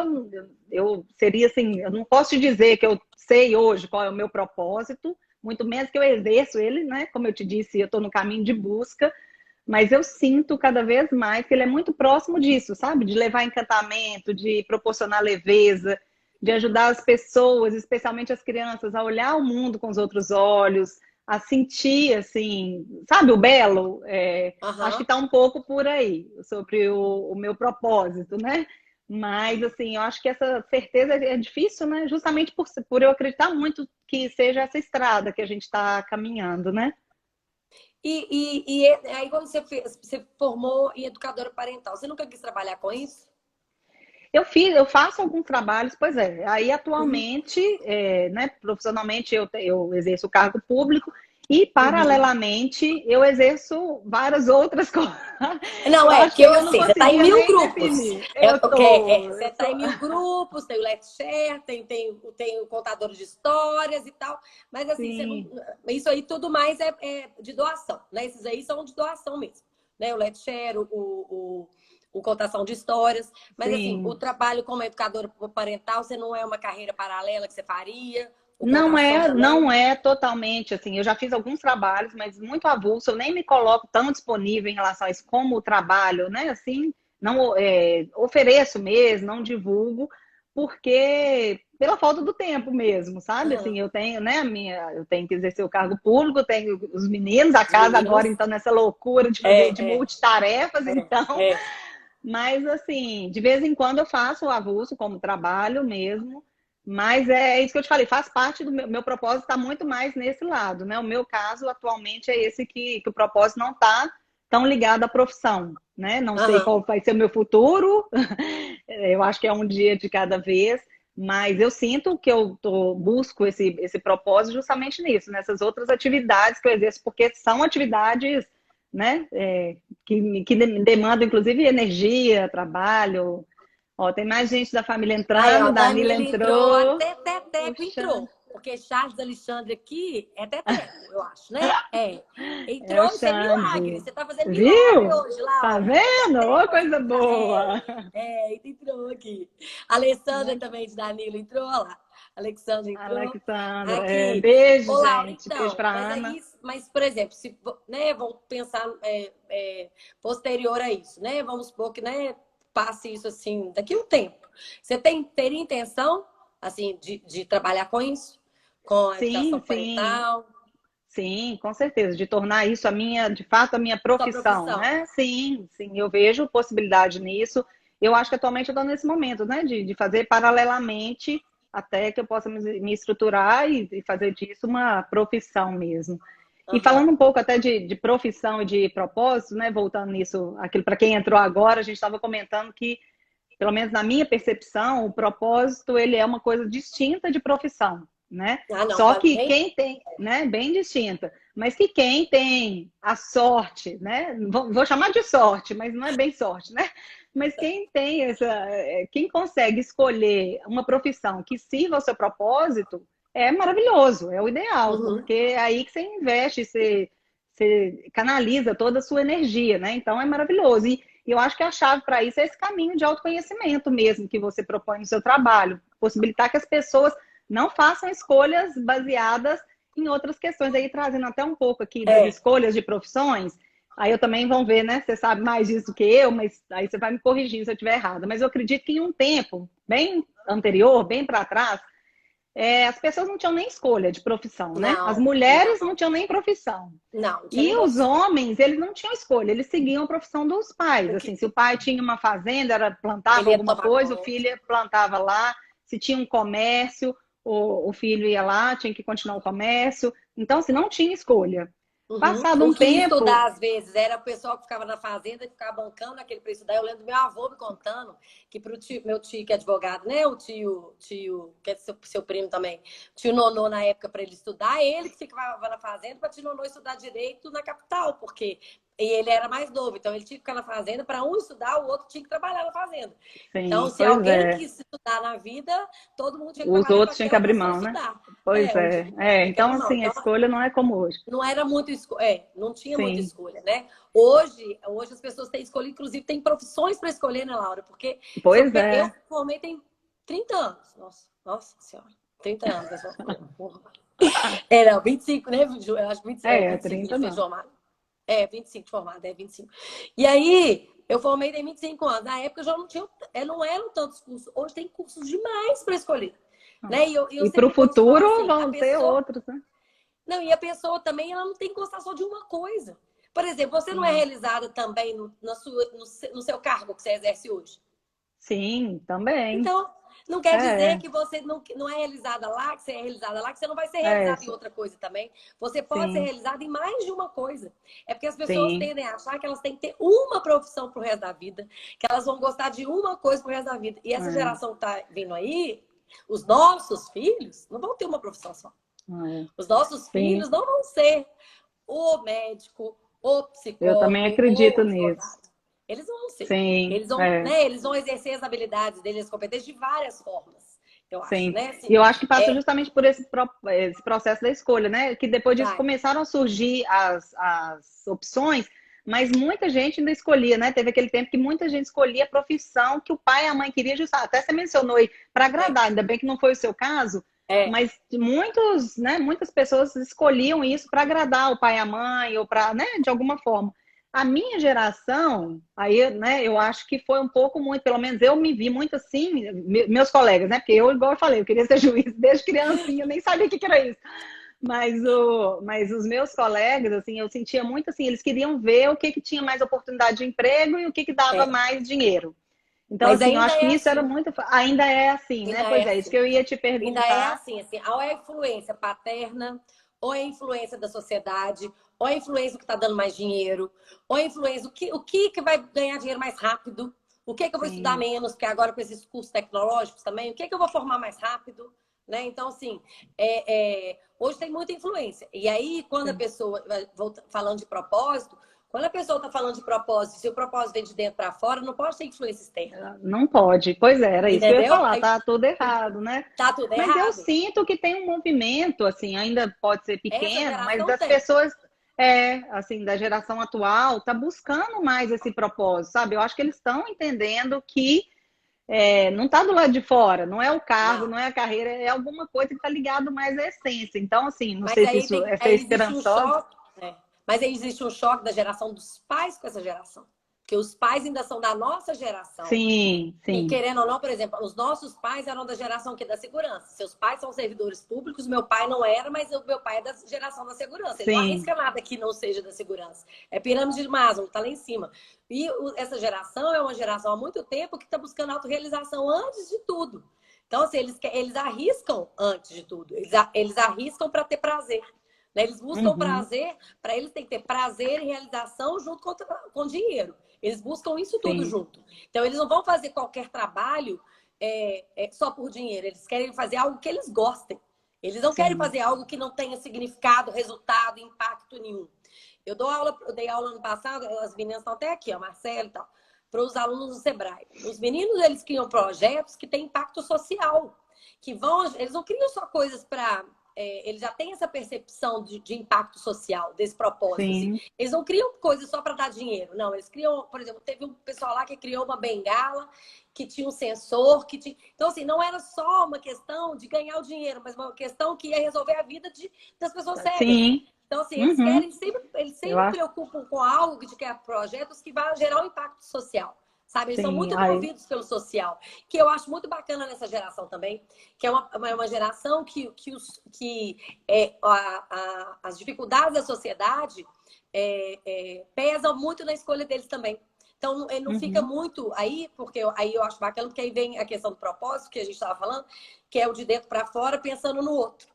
eu seria assim, eu não posso te dizer que eu sei hoje qual é o meu propósito, muito menos que eu exerço ele, né? Como eu te disse, eu estou no caminho de busca, mas eu sinto cada vez mais que ele é muito próximo disso, sabe? De levar encantamento, de proporcionar leveza, de ajudar as pessoas, especialmente as crianças, a olhar o mundo com os outros olhos, a sentir, assim, sabe, o belo? Acho que Aham. está um pouco por aí, sobre o meu propósito, né? Mas, assim, eu acho que essa certeza é difícil, né? Justamente por eu acreditar muito que seja essa estrada que a gente está caminhando, né? Aí quando você formou em educadora parental, você nunca quis trabalhar com isso? Eu faço alguns trabalhos, pois é. Aí Uhum. atualmente, né, profissionalmente eu exerço o cargo público E, Uhum. paralelamente, eu exerço várias outras coisas. Não, Eu é, acho porque que eu eu não assim, você está em conseguia mil nem grupos. definir. É, Eu ok, tô, você eu está em tô. mil grupos, tem o Let's Share, tem o contador de histórias e tal. Mas assim, você não, Sim, isso aí tudo mais é de doação, né? Esses aí são de doação mesmo. Né? O Let's Share, o contação de histórias. Mas assim, o sim. trabalho como educadora parental, você não é uma carreira paralela que você faria? O Não contação é, também? não é totalmente assim. Eu já fiz alguns trabalhos, mas muito avulso. Eu nem me coloco tão disponível em relação a isso como o trabalho, né? Assim, não ofereço mesmo, não divulgo, porque pela falta do tempo mesmo, sabe? Assim, Uhum. eu tenho, né, eu tenho que exercer o cargo público, tenho os meninos, a Os casa agora, meninos? então, nessa loucura de fazer de É, é, multitarefas, então, é. mas assim, de vez em quando eu faço o avulso como trabalho mesmo. Mas é isso que eu te falei, faz parte do meu propósito, está muito mais nesse lado, né? O meu caso atualmente é esse que o propósito não está tão ligado à profissão, né? Não sei Aham. qual vai ser o meu futuro, eu acho que é um dia de cada vez, mas eu sinto que busco esse propósito justamente nisso, nessas outras atividades que eu exerço, porque são atividades, né, que demandam inclusive energia, trabalho. Ó, tem mais gente da família Aí, ó, entrando, Danila Danilo entrou, entrou. até Teteco Puxa, entrou. Porque Charles Alexandre aqui é Teteco, eu acho, né? É. é o Entrou, isso é milagre. Xande. Você tá fazendo milagre Viu? hoje, Tá Laura. É vendo? Ô, Teteco coisa aqui. boa. Entrou aqui. Alessandra Né? também de Danilo entrou, ó lá. Alexandre entrou. Alexandra, Aqui. beijo, Ô, Laura, gente. Beijo então, pra mas Ana. aí, mas, por exemplo, se, né, vamos pensar posterior a isso, né? Vamos supor que, né, passe isso assim, daqui a um tempo. Você teria intenção, assim, de trabalhar com isso? Com a educação Sim, sim, parental? sim, com certeza. De tornar isso de fato, a minha Sua profissão, profissão? né? Sim, sim, eu vejo possibilidade nisso. Eu acho que atualmente eu estou nesse momento, né? De fazer paralelamente até que eu possa me estruturar e fazer disso uma profissão mesmo. E Aham. falando um pouco até de profissão e de propósito, né? Voltando nisso, aquilo para quem entrou agora, a gente estava comentando que, pelo menos na minha percepção, o propósito ele é uma coisa distinta de profissão, né? Ah, não, Só que bem. quem tem, né? Bem distinta, mas que quem tem a sorte, né? Vou chamar de sorte, mas não é bem sorte, né? Mas quem tem quem consegue escolher uma profissão que sirva ao seu propósito, é maravilhoso, é o ideal, Uhum. porque é aí que você investe, você canaliza toda a sua energia, né? Então é maravilhoso. E eu acho que a chave para isso é esse caminho de autoconhecimento mesmo que você propõe no seu trabalho, possibilitar que as pessoas não façam escolhas baseadas em outras questões. Aí trazendo até um pouco aqui das É. escolhas de profissões, aí eu também vão ver, né? Você sabe mais disso do que eu, mas aí você vai me corrigir se eu estiver errada. Mas eu acredito que em um tempo bem anterior, bem para trás, as pessoas não tinham nem escolha de profissão, né? As Não, mulheres não não. tinham nem profissão. Não, não tinha E nem os profissão. homens, eles não tinham escolha, eles seguiam a profissão dos pais. Porque Assim, se o pai tinha uma fazenda, plantava ele ia alguma tomar coisa, o conta. filho plantava lá. Se tinha um comércio, o filho ia lá, tinha que continuar o comércio. Então, assim, não tinha escolha. Uhum. Passado O um que ia tempo, estudar, às vezes, era o pessoal que ficava na fazenda, que ficava bancando aquele para estudar. Eu lembro do meu avô me contando que para o meu tio, que é advogado, né? O tio que é seu primo também, tio Nonô, na época, para ele estudar, ele que ficava na fazenda para tio Nonô estudar direito na capital, porque e ele era mais novo, então ele tinha que ficar na fazenda para um estudar, o outro tinha que trabalhar na fazenda. Então, sim, se pois alguém é. quis estudar na vida, todo mundo tinha que Os trabalhar com outros tinham que aquela abrir profissão e mão, né? estudar. Pois é. Tinha que Então, abrir mão. assim, a Então, escolha não é como hoje. não era muito não tinha muita Sim, escolha, né? Hoje as pessoas têm escolha, inclusive tem profissões para escolher, né, Laura? Porque se pois eu é. formei tem 30 anos. Nossa senhora, 30 anos, pessoal. Não, 25, né, Ju? Eu acho que 25 a 30 gente fez não. formado. 25 de formado, 25. E aí, eu formei tem 25 anos. Na época já não tinha, não eram tantos cursos. Hoje tem cursos demais para escolher. Né? E eu E para o sempre gosto de falar futuro assim, a vão ter pessoa outros, né? não, e a pessoa também ela não tem que gostar só de uma coisa. Por exemplo, você não é Sim. realizada também no seu cargo que você exerce hoje. Sim, também. Então, não quer dizer É, que você não é realizada lá, que você é realizada lá, que você não vai ser é, realizada em outra coisa também. Você pode ser sim, realizada em mais de uma coisa. É porque as pessoas sim. tendem a achar que elas têm que ter uma profissão pro resto da vida, que elas vão gostar de uma coisa pro resto da vida. E essa É, geração que tá vindo aí, os nossos filhos, não vão ter uma profissão só. Os nossos Sim. filhos não vão ser o médico, o Eu também psicólogo, o acredito nisso. advogado. Eles vão ser. Sim, Eles vão, né, eles vão exercer as habilidades deles, as competências de várias formas, eu acho, sim. né? E Assim, eu acho que passa é, justamente por esse processo da escolha, né? Que depois disso vai. começaram a surgir as opções, mas muita gente ainda escolhia, né? Teve aquele tempo que muita gente escolhia a profissão que o pai e a mãe queriam, justamente. Até você mencionou aí, para É, agradar, ainda bem que não foi o seu caso, é. mas muitos, né, muitas pessoas escolhiam isso para agradar o pai e a mãe, ou para, né, de alguma forma. A minha geração, aí, né, eu acho que foi um pouco muito, pelo menos eu me vi muito assim, meus colegas, né, porque eu, igual eu falei, eu queria ser juiz desde criancinha, eu nem sabia o que era isso. Mas os meus colegas, assim, eu sentia muito assim, eles queriam ver o que tinha mais oportunidade de emprego e o que dava É. mais dinheiro. Então, Mas assim, eu ainda acho que é isso era assim. muito. Ainda é assim, né? Ainda Pois é é, isso que assim. eu ia te Ainda é perguntar. assim, ou é a influência paterna, ou é a influência da sociedade, ou é a influência que está dando mais dinheiro, ou é a influência o que vai ganhar dinheiro mais rápido, o que eu vou estudar Sim, menos, porque agora com esses cursos tecnológicos também, o que eu vou formar mais rápido, né? Então, assim, hoje tem muita influência. E aí, quando a sim. pessoa, falando de propósito, quando a pessoa está falando de propósito, se o propósito vem de dentro para fora, não pode ter influência externa. Não pode. Pois é, era isso que eu ia Entendeu? falar, tá tudo errado, né? Tá tudo Mas eu errado. sinto que tem um movimento, assim, ainda pode ser Essa pequeno, mas geração das tem. pessoas, assim, da geração atual, tá buscando mais esse propósito, sabe? Eu acho que eles estão entendendo que não tá do lado de fora, não é o cargo, Não. não é a carreira, é alguma coisa que tá ligado mais à essência. Então, assim, não Mas sei se aí, isso é ser aí existe um esperançosa. choque. Mas aí existe um choque da geração dos pais com essa geração. Porque os pais ainda são da nossa geração. Sim, E sim, querendo ou não, por exemplo, os nossos pais eram da geração que da segurança. Seus pais são servidores públicos, meu pai não era, mas o meu pai é da geração da segurança. Ele não sim, arrisca nada que não seja da segurança. É pirâmide de Maslow, tá lá em cima. E essa geração é uma geração há muito tempo que está buscando autorrealização antes de tudo. Então, assim, eles arriscam antes de tudo. Eles arriscam para ter prazer. Né? Eles buscam uhum, prazer, para eles tem que ter prazer e realização junto com dinheiro. Eles buscam isso tudo sim, junto. Então, eles não vão fazer qualquer trabalho só por dinheiro. Eles querem fazer algo que eles gostem. Eles não querem sim. fazer algo que não tenha significado, resultado, impacto nenhum. Eu dei aula ano passado, as meninas estão até aqui, a Marcela e tal, para os alunos do Sebrae. Os meninos, eles criam projetos que têm impacto social, eles não criam só coisas para eles já têm essa percepção de impacto social, desse propósito. Assim. Sim, Eles não criam coisas só para dar dinheiro, não. Eles criam, por exemplo, teve um pessoal lá que criou uma bengala que tinha um sensor, que tinha. Então, assim, não era só uma questão de ganhar o dinheiro, mas uma questão que ia resolver a vida das pessoas cegas. sim. Então, assim, Uhum. eles Eu sempre acho, preocupam com algo de criar projetos que vai gerar um impacto social. Sabe? Eles são sim. muito Ai, movidos pelo social, que eu acho muito bacana nessa geração também, que é uma geração as dificuldades da sociedade pesam muito na escolha deles também. Então, ele não fica uhum. muito aí, porque aí eu acho bacana, porque aí vem a questão do propósito que a gente estava falando, que é o de dentro para fora, pensando no outro,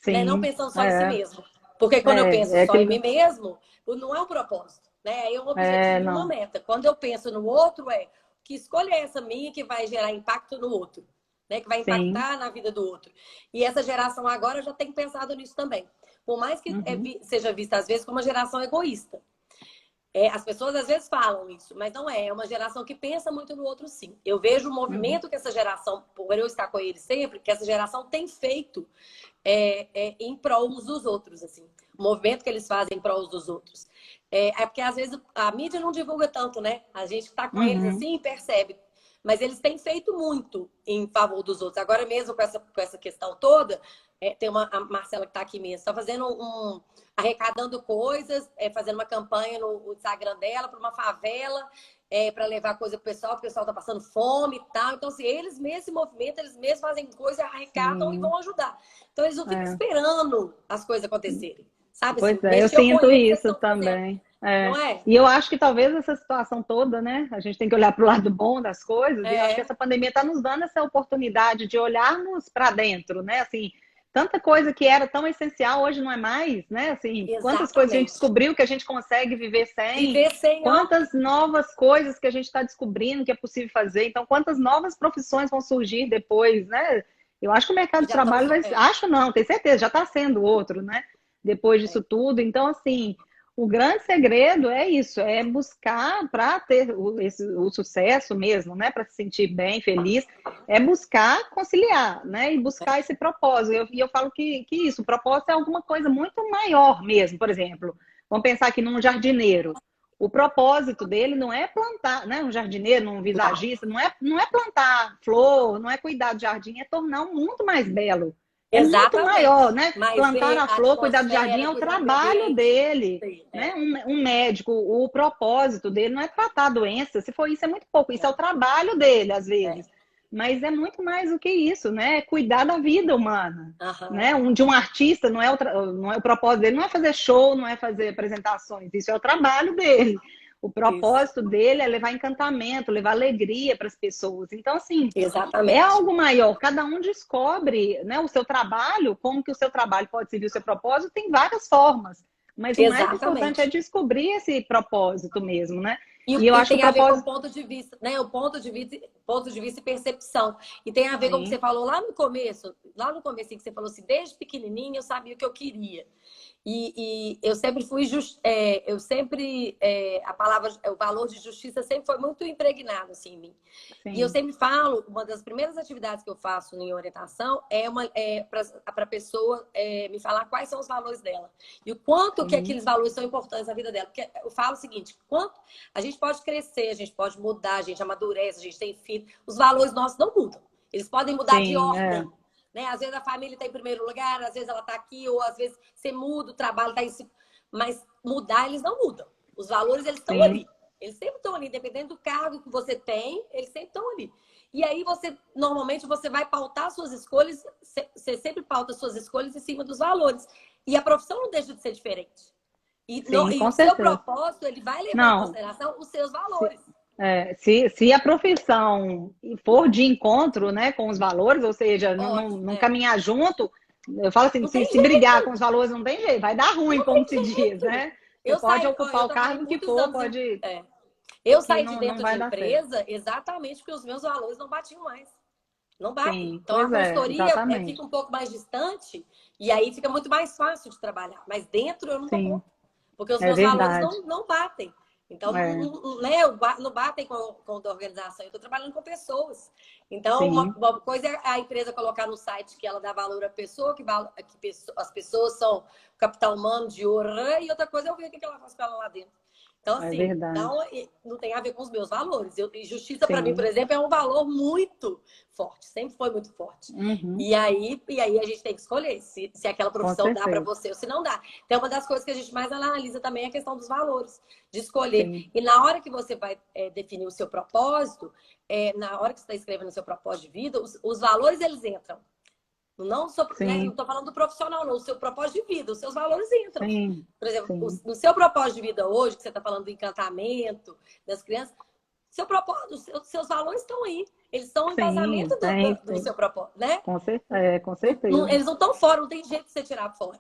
né? Não Sim, pensando só em si mesmo. Porque quando eu penso é só em aquilo. mim mesmo, não é um propósito, né? É um objetivo e uma Não. meta. Quando eu penso no outro, que escolha é essa minha que vai gerar impacto no outro, né? Que vai Sim. impactar na vida do outro. E essa geração agora já tem pensado nisso também. Por mais que Uhum. seja vista às vezes como uma geração egoísta. As pessoas às vezes falam isso, mas não é. É uma geração que pensa muito no outro, sim. Eu vejo o Uhum. movimento que essa geração, por eu estar com eles sempre, que essa geração tem feito em prol uns dos outros, assim. O movimento que eles fazem em prol dos outros. Porque às vezes a mídia não divulga tanto, né? A gente que está com eles Uhum. assim percebe. Mas eles têm feito muito em favor dos outros. Agora mesmo com essa questão toda, tem a Marcela que está aqui mesmo, está fazendo arrecadando coisas, fazendo uma campanha no Instagram dela para uma favela, para levar coisa pro pessoal, porque o pessoal está passando fome e tal. Então, assim, eles mesmos se movimentam, eles mesmos fazem coisa, arrecadam e Sim. vão ajudar. Então, eles não ficam É. esperando as coisas acontecerem. Sabe assim, Pois é, eu mexeu com sinto eles, eles isso estão fazendo. também. Não É. é? E eu acho que talvez essa situação toda, né? A gente tem que olhar para o lado bom das coisas, e eu acho que É, essa pandemia está nos dando essa oportunidade de olharmos para dentro, né? Assim, tanta coisa que era tão essencial hoje não é mais, né? Assim, quantas coisas a gente exatamente. descobriu que a gente consegue viver sem, Viver sem, ó. quantas novas coisas que a gente está descobrindo que é possível fazer, então quantas novas profissões vão surgir depois, né? Eu acho que o mercado E de já estão. trabalho vai. Acho não, tenho certeza, já está sendo outro, né? Depois disso tudo. Então, assim, o grande segredo é isso, é buscar para ter o sucesso mesmo, né? Para se sentir bem, feliz, é buscar conciliar, né? E buscar esse propósito. E eu falo que isso, o propósito é alguma coisa muito maior mesmo. Por exemplo, vamos pensar aqui num jardineiro. O propósito dele não é plantar, né? Um jardineiro, um visagista, não é plantar flor, não é cuidar do jardim, é tornar o mundo mais belo. É muito maior, Exatamente. né? Mas Plantar ver a a flor, cuidar do jardim atmosfera, é o cuidar do trabalho ambiente. dele, Sim, né? Um médico, o propósito dele não é tratar a doença. Se for isso, é muito pouco. Isso é o trabalho dele, às vezes. é. Mas é muito mais do que isso, né? É cuidar da vida humana. Aham. Né? De um artista, não é o propósito dele, não é fazer show, não é fazer apresentações, isso é o trabalho dele. O Isso. propósito dele é levar encantamento, levar alegria para as pessoas. Então, assim, é Exatamente. algo maior. Cada um descobre, né, o seu trabalho, como que o seu trabalho pode servir o seu propósito, tem várias formas. Mas o mais importante é Exatamente. descobrir esse propósito mesmo, né? E, E eu e acho que o tem a ver com propósito. ponto de vista, né? O ponto de vista e percepção. E tem a ver, como você Sim, falou lá no começo que você falou assim, desde pequenininho eu sabia o que eu queria. E eu sempre eu sempre a palavra, o valor de justiça sempre foi muito impregnado assim em mim. E eu sim. sempre falo, uma das primeiras atividades que eu faço em orientação é para a pessoa me falar quais são os valores dela e o quanto que Sim, aqueles valores são importantes na vida dela. Porque eu falo o seguinte: quanto a gente pode crescer, a gente pode mudar, a gente amadurece, a gente tem filho, os valores nossos não mudam. Eles podem mudar de sim, ordem. Né? Às vezes a família está em primeiro lugar, às vezes ela está aqui, ou às vezes você muda, o trabalho está em segundo. Mas mudar, eles não mudam. Os valores, eles estão sim, ali. Eles sempre estão ali, independente do cargo que você tem, eles sempre estão ali. E aí normalmente, você vai pautar suas escolhas, você sempre pauta suas escolhas em cima dos valores. E a profissão não deixa de ser diferente. sim, E com o seu certeza. propósito, ele vai levar em Não, consideração os seus se, valores. se a profissão for de encontro, né, com os valores, ou seja, Ótimo, não caminhar junto, eu falo assim, não se, tem se brigar com jeito, os valores não tem jeito, vai dar ruim, não como tem se diz, jeito. né? Você pode ocupar Eu o trabalhei cargo que muitos for, anos pode eu que saí de não dentro de vai dar certo. empresa exatamente porque os meus valores não batiam mais. Não batem. Sim, Então a pois é, consultoria exatamente. fica um pouco mais distante e aí fica muito mais fácil de trabalhar. Mas dentro eu não dou Sim, conta, porque os é meus valores verdade. não batem. Então, É, né, não batem com a da organização. Eu estou trabalhando com pessoas. Então, sim, uma coisa é a empresa colocar no site que ela dá valor à pessoa, as pessoas são capital humano de ouro, e outra coisa é eu ver o que ela faz com ela lá dentro. Então, é assim, verdade. não tem a ver com os meus valores. E justiça, para mim, por Sim. exemplo, é um valor muito forte, sempre foi muito forte. Uhum, E aí a gente tem que escolher se aquela com profissão dá para certeza. você ou se não dá. Então, uma das coisas que a gente mais analisa também é a questão dos valores, de escolher. Sim, E na hora que você vai definir o seu propósito, na hora que você está escrevendo o seu propósito de vida, os valores eles entram. Não sou, né, não sim, estou falando do profissional, não. O seu propósito de vida, os seus valores entram. sim, Por exemplo, sim, no seu propósito de vida hoje, que você está falando do encantamento das crianças, seu propósito, seus valores estão aí. Eles estão em sim, embasamento tem, do seu propósito, né? com certeza. Eles não estão fora, não tem jeito de você tirar fora.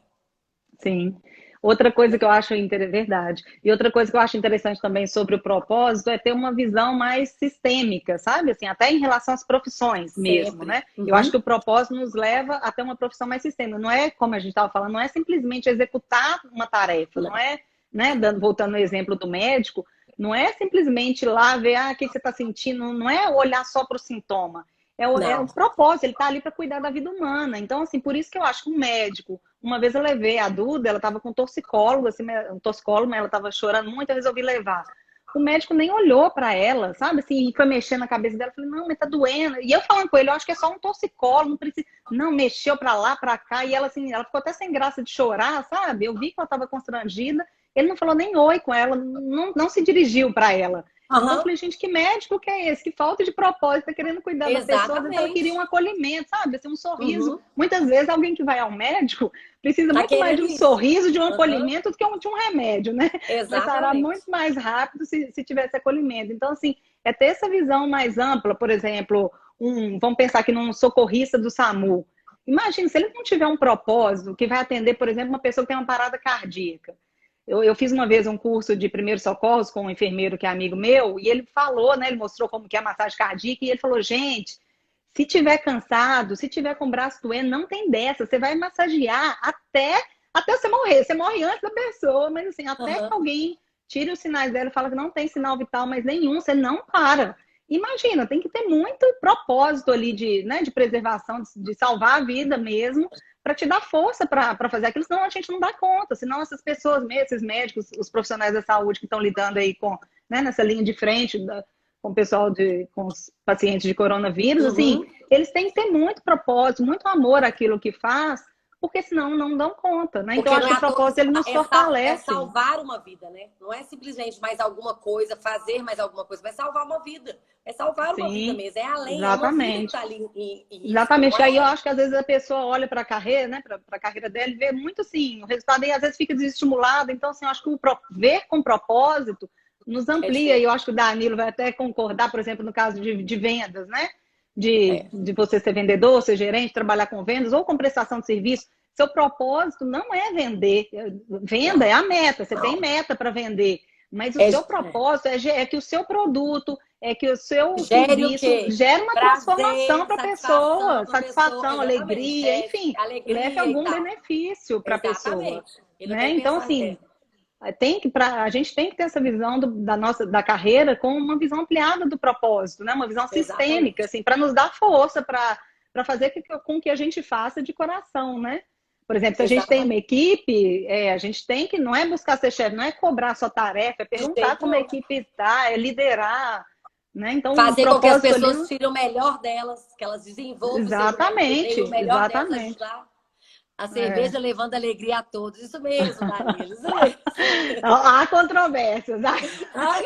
Sim. Outra coisa que eu acho verdade. E outra coisa que eu acho interessante também sobre o propósito é ter uma visão mais sistêmica, sabe? Assim, até em relação às profissões mesmo, Sempre. né? Eu acho Uhum. que o propósito nos leva a ter uma profissão mais sistêmica. Não é, como a gente estava falando, não é simplesmente executar uma tarefa, não Não. é, né? Voltando no exemplo do médico, não é simplesmente ir lá ver o que você está sentindo, não é olhar só para o sintoma. É o Não. propósito, ele está ali para cuidar da vida humana. Então, assim, por isso que eu acho que um médico, uma vez eu levei a Duda, ela estava com um toxicólogo, assim, um toxicólogo, mas ela estava chorando muito, eu resolvi levar. O médico nem olhou para ela, sabe? Assim, e foi mexendo na cabeça dela, eu falei, não, mas tá doendo. E eu falando com ele, eu acho que é só um toxicólogo, não precisa. Não, mexeu para lá, para cá, e ela assim, ela ficou até sem graça de chorar, sabe? Eu vi que ela estava constrangida. Ele não falou nem oi com ela, não se dirigiu para ela. Então eu Uhum. falei, gente, que médico que é esse? Que falta de propósito, tá querendo cuidar da pessoa, às vezes ela queria um Exatamente. acolhimento, sabe? Assim, um sorriso. Uhum. Muitas vezes alguém que vai ao médico precisa Tá muito mais de querendo um isso. sorriso, de um Uhum. acolhimento, do que de um remédio, né? Vai sarar muito Exatamente. mais rápido se tivesse acolhimento. Então, assim, é ter essa visão mais ampla, por exemplo, vamos pensar aqui num socorrista do SAMU. Imagina, se ele não tiver um propósito que vai atender, por exemplo, uma pessoa que tem uma parada cardíaca. Eu fiz uma vez um curso de primeiros socorros com um enfermeiro que é amigo meu, e ele falou, né? Ele mostrou como que é a massagem cardíaca, e ele falou, gente, Se tiver cansado, se tiver com o braço doendo, não tem dessa. Você vai massagear até você morrer. Você morre antes da pessoa, mas assim, até que Aham. alguém tire os sinais dela e fala que não tem sinal vital mais nenhum, você não para. Imagina, tem que ter muito propósito ali de, né, de preservação, de salvar a vida mesmo, para te dar força para fazer aquilo, senão a gente não dá conta. Senão essas pessoas mesmo, esses médicos, os profissionais da saúde que estão lidando aí com, né, nessa linha de frente com o pessoal com os pacientes de coronavírus, assim, Uhum. eles têm que ter muito propósito, muito amor àquilo que faz, porque senão não dão conta, né? Então Porque acho não é que o à toa que propósito ele nos é fortalece. salvar uma vida, né? Não é simplesmente mais alguma coisa, fazer mais alguma coisa, vai salvar uma vida. É salvar uma vida Sim, mesmo. É além, é uma vida que exatamente. está ali em risco, não Exatamente. Aí eu é? acho que às vezes a pessoa olha para a carreira, né, para a carreira dela e vê muito assim, o resultado aí às vezes fica desestimulado. Então, assim, eu acho que ver com propósito nos É amplia. E eu diferente. acho que o Danilo vai até concordar, por exemplo, no caso de vendas, né? De, É, de você ser vendedor, ser gerente, trabalhar com vendas ou com prestação de serviço. Seu propósito não é vender. Venda não, é a meta, você tem não. meta para vender. Mas o É, seu propósito é que o seu produto, é que o seu gere o serviço quê? gera uma transformação Prazer, para a satisfação pessoa, para a pessoa. satisfação, Exatamente. alegria, É enfim, leve alegria e algum tal. benefício para a pessoa, Exatamente. E não né? tem Então, pensar. É, assim, a gente tem que ter essa visão da carreira com uma visão ampliada do propósito, né? Uma visão sistêmica, exatamente. assim, para nos dar força para fazer com que a gente faça de coração, né? Por exemplo, se a gente tem uma Exatamente. equipe, a gente tem que, não é buscar ser chefe, não é cobrar sua tarefa, é De perguntar jeito como a nenhum. equipe está, é liderar, né? Então, o Fazer com que as propósito ali, pessoas tirem o melhor delas, que elas desenvolvam o seu melhor, deem o exatamente, melhor delas, exatamente. ajudar. A É. cerveja levando alegria a todos. Isso mesmo, Danilo, isso mesmo. Há controvérsias, Ai,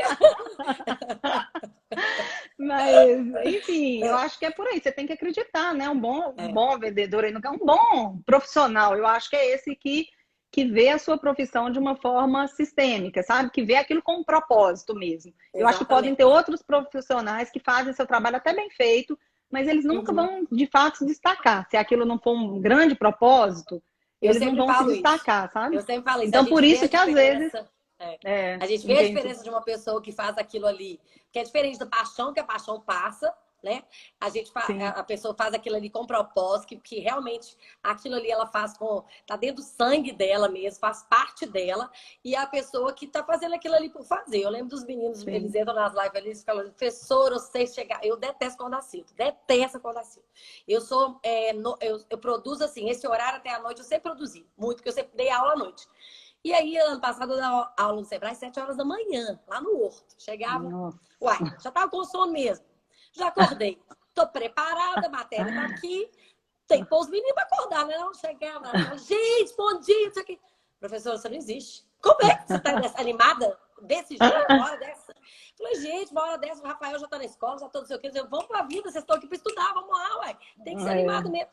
mas, enfim, eu acho que é por aí. Você tem que acreditar, né? Um é, bom vendedor, aí, um bom profissional. Eu acho que é esse que vê a sua profissão de uma forma sistêmica, sabe? Que vê aquilo com um propósito mesmo. Eu acho que podem ter exatamente. outros profissionais que fazem seu trabalho até bem feito, mas eles nunca Uhum. vão, de fato, se destacar. Se aquilo não for um grande propósito, Eu eles não sempre vão se falo isso. destacar, Eu sabe? sempre falo isso. A Então, por gente vê isso a que às vezes, diferença. É. é, A gente vê em a quem diferença de uma pessoa que faz aquilo ali, que é diferente da paixão, que a paixão passa, né? sim, A pessoa faz aquilo ali com propósito, que realmente aquilo ali ela faz com. Tá dentro do sangue dela mesmo, faz parte dela, e a pessoa que tá fazendo aquilo ali por fazer. Eu lembro dos meninos, eles sim. entram nas lives ali e falam, professor, você chegar. Eu detesto quando assino, detesto quando assino. Eu sou. Eu produzo assim, esse horário até a noite, eu sempre produzi, muito, porque eu sempre dei aula à noite. E aí, ano passado, eu dava aula no Sebrae às 7 horas da manhã, lá no Horto. Chegava, Nossa. uai, já tava com sono mesmo. Já acordei. Tô preparada, a matéria tá aqui. Tem que pôr os meninos pra acordar, né? Não chegava, ela falava, gente, bom dia, isso aqui. Professora, você não existe. Como é que você tá animada desse jeito, uma hora dessa? Falei, gente, uma hora dessa, o Rafael já tá na escola, já tô não sei o quê. Vamos pra vida, vocês estão aqui pra estudar, vamos lá, uai. Tem que ser animado É. mesmo.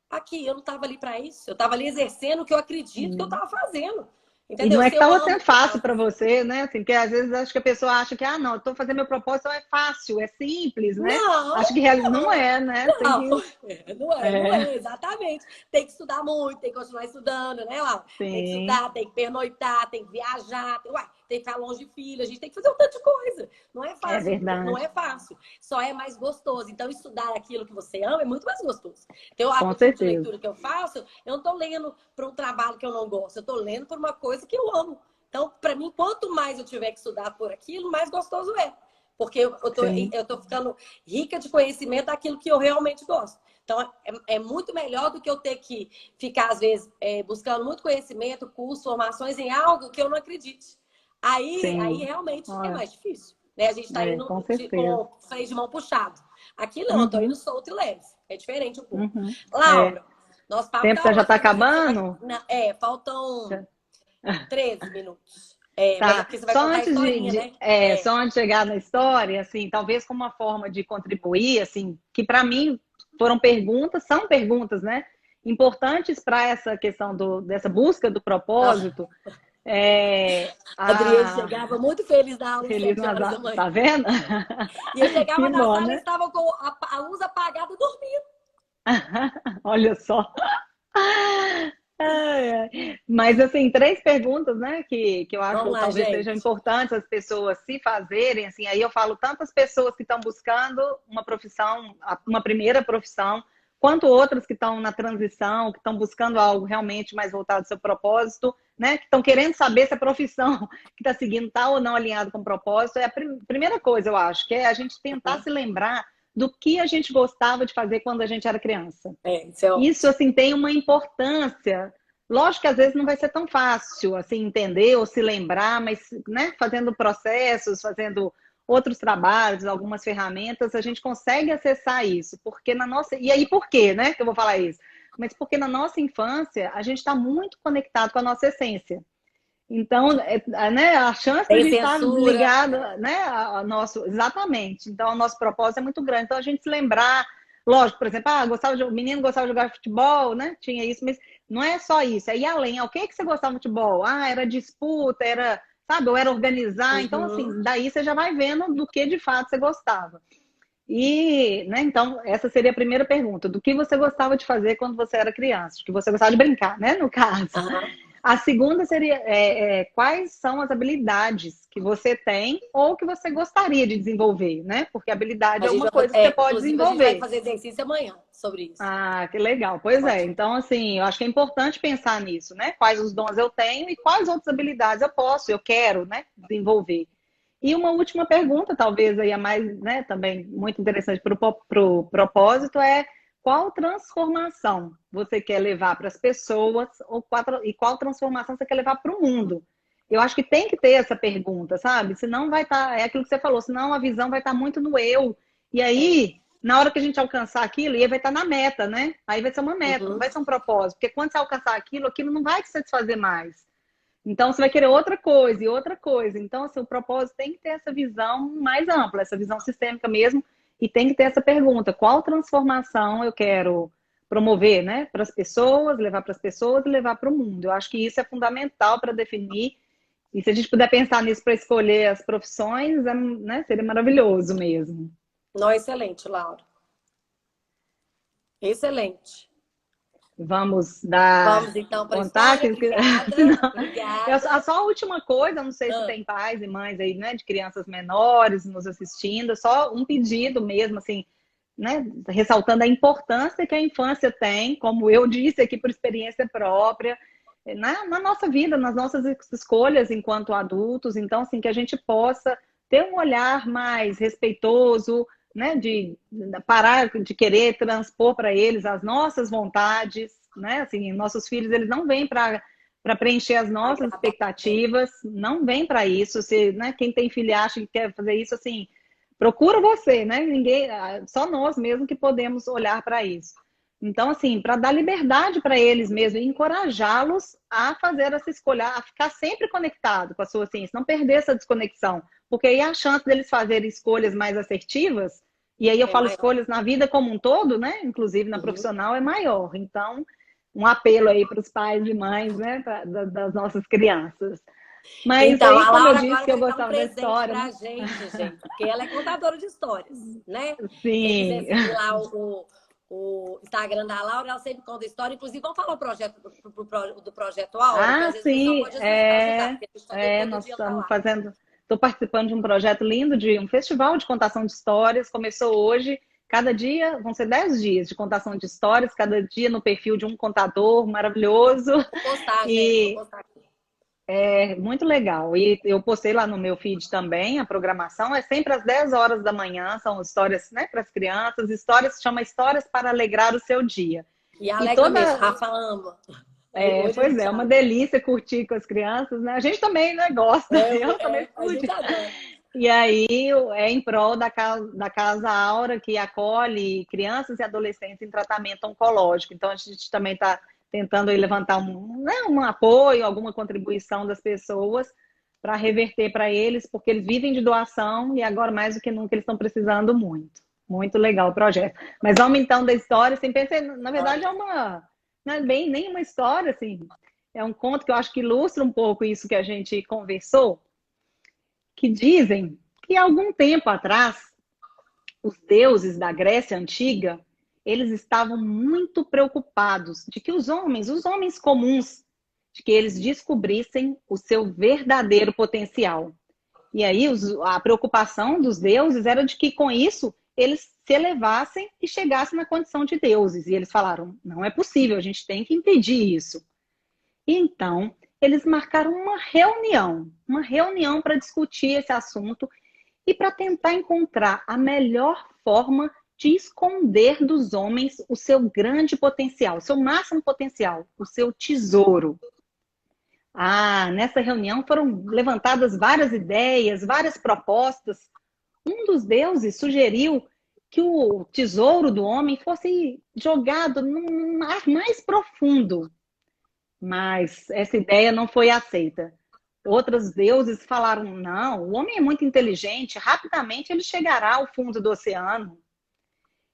Aqui, eu não tava ali pra isso. Eu tava ali exercendo o que eu acredito que eu tava fazendo. E Entendeu? não é Se que eu estava amo sendo o que eu fácil tava para fazendo. você, né? Assim, porque às vezes acho que a pessoa acha que, não, estou fazendo meu propósito, então é fácil, é simples, né? Não, Acho que não não, é, né? Tem não, que. não É, é, exatamente. Tem que estudar muito, tem que continuar estudando, né, Laura? Tem que sim, estudar, tem que pernoitar, tem que viajar, tem que ficar longe de filho, a gente tem que fazer um tanto de coisa. Não é é fácil, não verdade, é fácil, só é mais gostoso. Então, estudar aquilo que você ama é muito mais gostoso. Então, com o tipo de certeza. leitura que eu faço, eu não estou lendo para um trabalho que eu não gosto, eu estou lendo por uma coisa que eu amo. Então, para mim, quanto mais eu tiver que estudar por aquilo, mais gostoso é. Porque Sim, eu tô ficando rica de conhecimento daquilo que eu realmente gosto. Então, é muito melhor do que eu ter que ficar, às vezes, buscando muito conhecimento, curso, formações em algo que eu não acredite. Aí sim. realmente é Olha, mais difícil. Né? A gente está com indo certeza. com o freio de mão puxado. Aqui não, eu tô indo Uhum, solto e leve. É diferente um pouco. uhum. É. Laura, nosso O papo tempo tá já está ótimo, mas você vai. acabando? Faltam Já- 13 minutos. Mas é Tá. porque você vai contar a historinha, né? Só antes de chegar na história, assim, talvez como uma forma de contribuir, assim, que para mim são perguntas, né? Importantes para essa questão dessa busca do Ah, propósito. É, a Adriane a chegava muito feliz da aula às Feliz 7 horas da Nazar, manhã. tá vendo? E eu Que chegava na bom, sala e né? estava com a luz apagada dormindo. Olha só. Ai, ai. Mas, assim, três perguntas, né, que eu acho Vamos que lá, talvez sejam gente. importantes as pessoas se fazerem, assim, aí eu falo tantas pessoas que estão buscando uma profissão, uma primeira profissão, quanto outras que estão na transição, que estão buscando algo realmente mais voltado ao seu propósito, né, que estão querendo saber se a profissão que está seguindo está ou não alinhado com o propósito. É a primeira coisa, eu acho, que é a gente tentar Uhum. se lembrar do que a gente gostava de fazer quando a gente era criança. Isso é Isso, ótimo. assim, tem uma importância. Lógico que às vezes não vai ser tão fácil, assim, entender ou se lembrar, mas, né, fazendo processos, fazendo outros trabalhos, algumas ferramentas, a gente consegue acessar isso. Porque na nossa... E aí, por quê, né, que eu vou falar isso? Mas porque na nossa infância, a gente está muito conectado com a nossa essência. Então, né, a chance da Tem gente estar censura. ligado, né, ao nosso, exatamente. Então, o nosso propósito é muito grande. Então, a gente se lembrar, lógico, por exemplo, o menino gostava de jogar futebol, né? Tinha isso, mas não é só isso, é ir além. O que que você gostava de futebol? Ah, era disputa, era, sabe, ou era organizar. Então, Uhum. assim, daí você já vai vendo do que de fato você gostava. E, né, então, essa seria a primeira pergunta. Do que você gostava de fazer quando você era criança? Do que você gostava de brincar, né, no caso. Aham. A segunda seria quais são as habilidades que você tem ou que você gostaria de desenvolver, né? Porque habilidade A é gente uma vai, coisa que você pode inclusive, a gente vai desenvolver. fazer exercício amanhã sobre isso. Ah, que legal. Pois é. Ótimo. Então, assim, eu acho que é importante pensar nisso, né? Quais os dons eu tenho e quais outras habilidades eu posso, eu quero, né, desenvolver. E uma última pergunta, talvez aí a mais, né, também muito interessante para o propósito é qual transformação você quer levar para as pessoas e qual transformação você quer levar para o mundo? Eu acho que tem que ter essa pergunta, sabe? Senão vai estar, é aquilo que você falou, senão a visão vai estar muito no eu. E É. aí, na hora que a gente alcançar aquilo, e aí vai estar na meta, né? Aí vai ser uma meta, não Uhum. vai ser um propósito. Porque quando você alcançar aquilo, aquilo não vai te satisfazer mais. Então, você vai querer outra coisa e outra coisa. Então, assim, o propósito tem que ter essa visão mais ampla, essa visão sistêmica mesmo, e tem que ter essa pergunta: qual transformação eu quero promover, né, para as pessoas, levar para as pessoas e levar para o mundo? Eu acho que isso é fundamental para definir. E se a gente puder pensar nisso para escolher as profissões, né, seria maravilhoso mesmo. Não, excelente, Laura. Excelente. Vamos dar Vamos então para a contato. história. Obrigada. Senão, Obrigada. só a última coisa, não sei se Ah, tem pais e mães aí, né, de crianças menores nos assistindo, só um pedido mesmo, assim, né, ressaltando a importância que a infância tem, como eu disse aqui por experiência própria, na nossa vida, nas nossas escolhas enquanto adultos. Então, assim, que a gente possa ter um olhar mais respeitoso, né, de parar de querer transpor para eles as nossas vontades, né? Assim, nossos filhos, eles não vêm para preencher as nossas agradar. É. expectativas, não vem para isso. Se, né, quem tem filho acha que quer fazer isso, assim, procura você, né? Ninguém, só nós mesmo que podemos olhar para isso. Então, assim, para dar liberdade para eles mesmo e encorajá-los a fazer essa escolha, a ficar sempre conectado com a sua ciência, não perder essa desconexão, porque aí a chance deles fazerem escolhas mais assertivas, e aí eu É falo maior. escolhas na vida como um todo, né? Inclusive na Uhum. profissional, é maior. Então, um apelo aí para os pais e mães, né, das nossas crianças. Mas Então, aí, a como eu Laura disse agora que eu vai dar um gostava da presente história, para né? a gente, porque ela é contadora de histórias, né? Quem quiser Sim. seguir lá o Instagram da Laura, ela sempre conta história. Inclusive, vamos falar o projeto do projeto Aura, que Ah, às vezes o pessoal sim, pode ajudar, porque a gente também todo nós dia tá estamos lá. fazendo, estou participando de um projeto lindo, de um festival de contação de histórias, começou hoje, cada dia, vão ser 10 dias de contação de histórias, cada dia no perfil de um contador maravilhoso, Vou postar, gente, vou e postar aqui. é muito legal. E eu postei lá no meu feed também, a programação é sempre às 10 horas da manhã, são histórias, né, para as crianças, histórias, chama Histórias para Alegrar o Seu Dia. E E alegra mesmo, toda, Rafa ama. Hoje a pois gente é, uma sabe. delícia curtir com as crianças, né? A gente também, né, gosta, eu também A gente pude. adora. E aí é em prol da Casa Aura, que acolhe crianças e adolescentes em tratamento oncológico. Então a gente também está tentando aí levantar né, um apoio, alguma contribuição das pessoas para reverter para eles, porque eles vivem de doação e agora mais do que nunca eles estão precisando muito. Muito legal o projeto. Mas vamos então da história, assim, pensei, na verdade Bora. é uma, não é bem nem uma história, assim, é um conto que eu acho que ilustra um pouco isso que a gente conversou, que dizem que há algum tempo atrás, os deuses da Grécia Antiga, eles estavam muito preocupados de que os homens comuns, de que eles descobrissem o seu verdadeiro potencial. E aí a preocupação dos deuses era de que com isso eles se elevassem e chegassem na condição de deuses. E eles falaram, não é possível, a gente tem que impedir isso. E então, eles marcaram uma reunião para discutir esse assunto e para tentar encontrar a melhor forma de esconder dos homens o seu grande potencial, o seu máximo potencial, o seu tesouro. Nessa reunião foram levantadas várias ideias, várias propostas. Um dos deuses sugeriu que o tesouro do homem fosse jogado num mar mais profundo. Mas essa ideia não foi aceita. Outros deuses falaram, não, o homem é muito inteligente, rapidamente ele chegará ao fundo do oceano.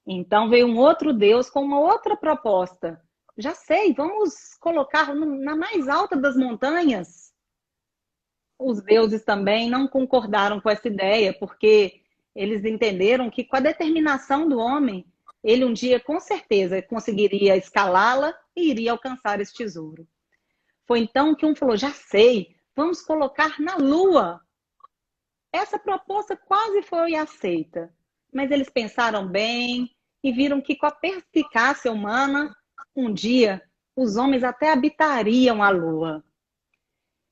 Então veio um outro deus com uma outra proposta. Já sei, vamos colocar na mais alta das montanhas. Os deuses também não concordaram com essa ideia, porque eles entenderam que com a determinação do homem, ele um dia com certeza conseguiria escalá-la e iria alcançar esse tesouro. Foi então que um falou, já sei, vamos colocar na Lua. Essa proposta quase foi aceita, mas eles pensaram bem e viram que com a perspicácia humana, um dia os homens até habitariam a Lua.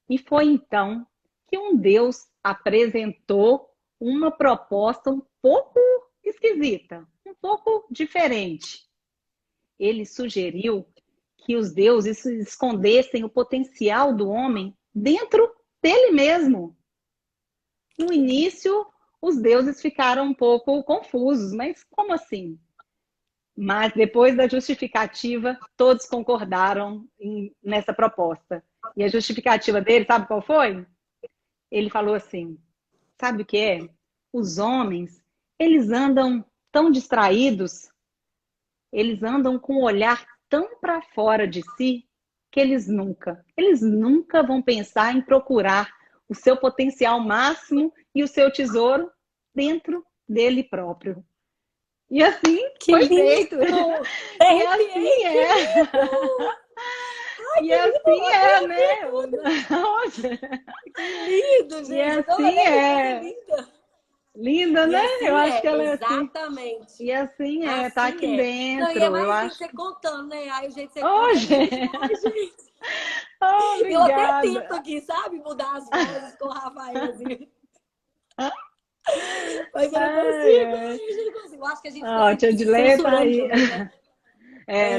E foi então que um Deus apresentou uma proposta um pouco esquisita, um pouco diferente. Ele sugeriu que os deuses escondessem o potencial do homem dentro dele mesmo. No início, os deuses ficaram um pouco confusos, mas como assim? Mas depois da justificativa, todos concordaram nessa proposta. E a justificativa dele, sabe qual foi? Ele falou assim, sabe o que é? Os homens, eles andam tão distraídos, eles andam com o olhar tão para fora de si, que eles nunca vão pensar em procurar o seu potencial máximo e o seu tesouro dentro dele próprio. E assim foi feito. E assim é. Ai, e assim é, né? Que lindo, gente. E assim é. Linda, né? Assim eu acho que ela é assim. Exatamente. E assim é, assim tá aqui dentro. Não, e é mais eu lindo acho. você contando, né? Aí o jeito que você conta. Gente. Obrigada. Eu até tento aqui, sabe? Mudar as vozes com o Rafael. Assim. Mas eu não consigo. Eu acho que a gente Tia Dileia tá aí. também, né?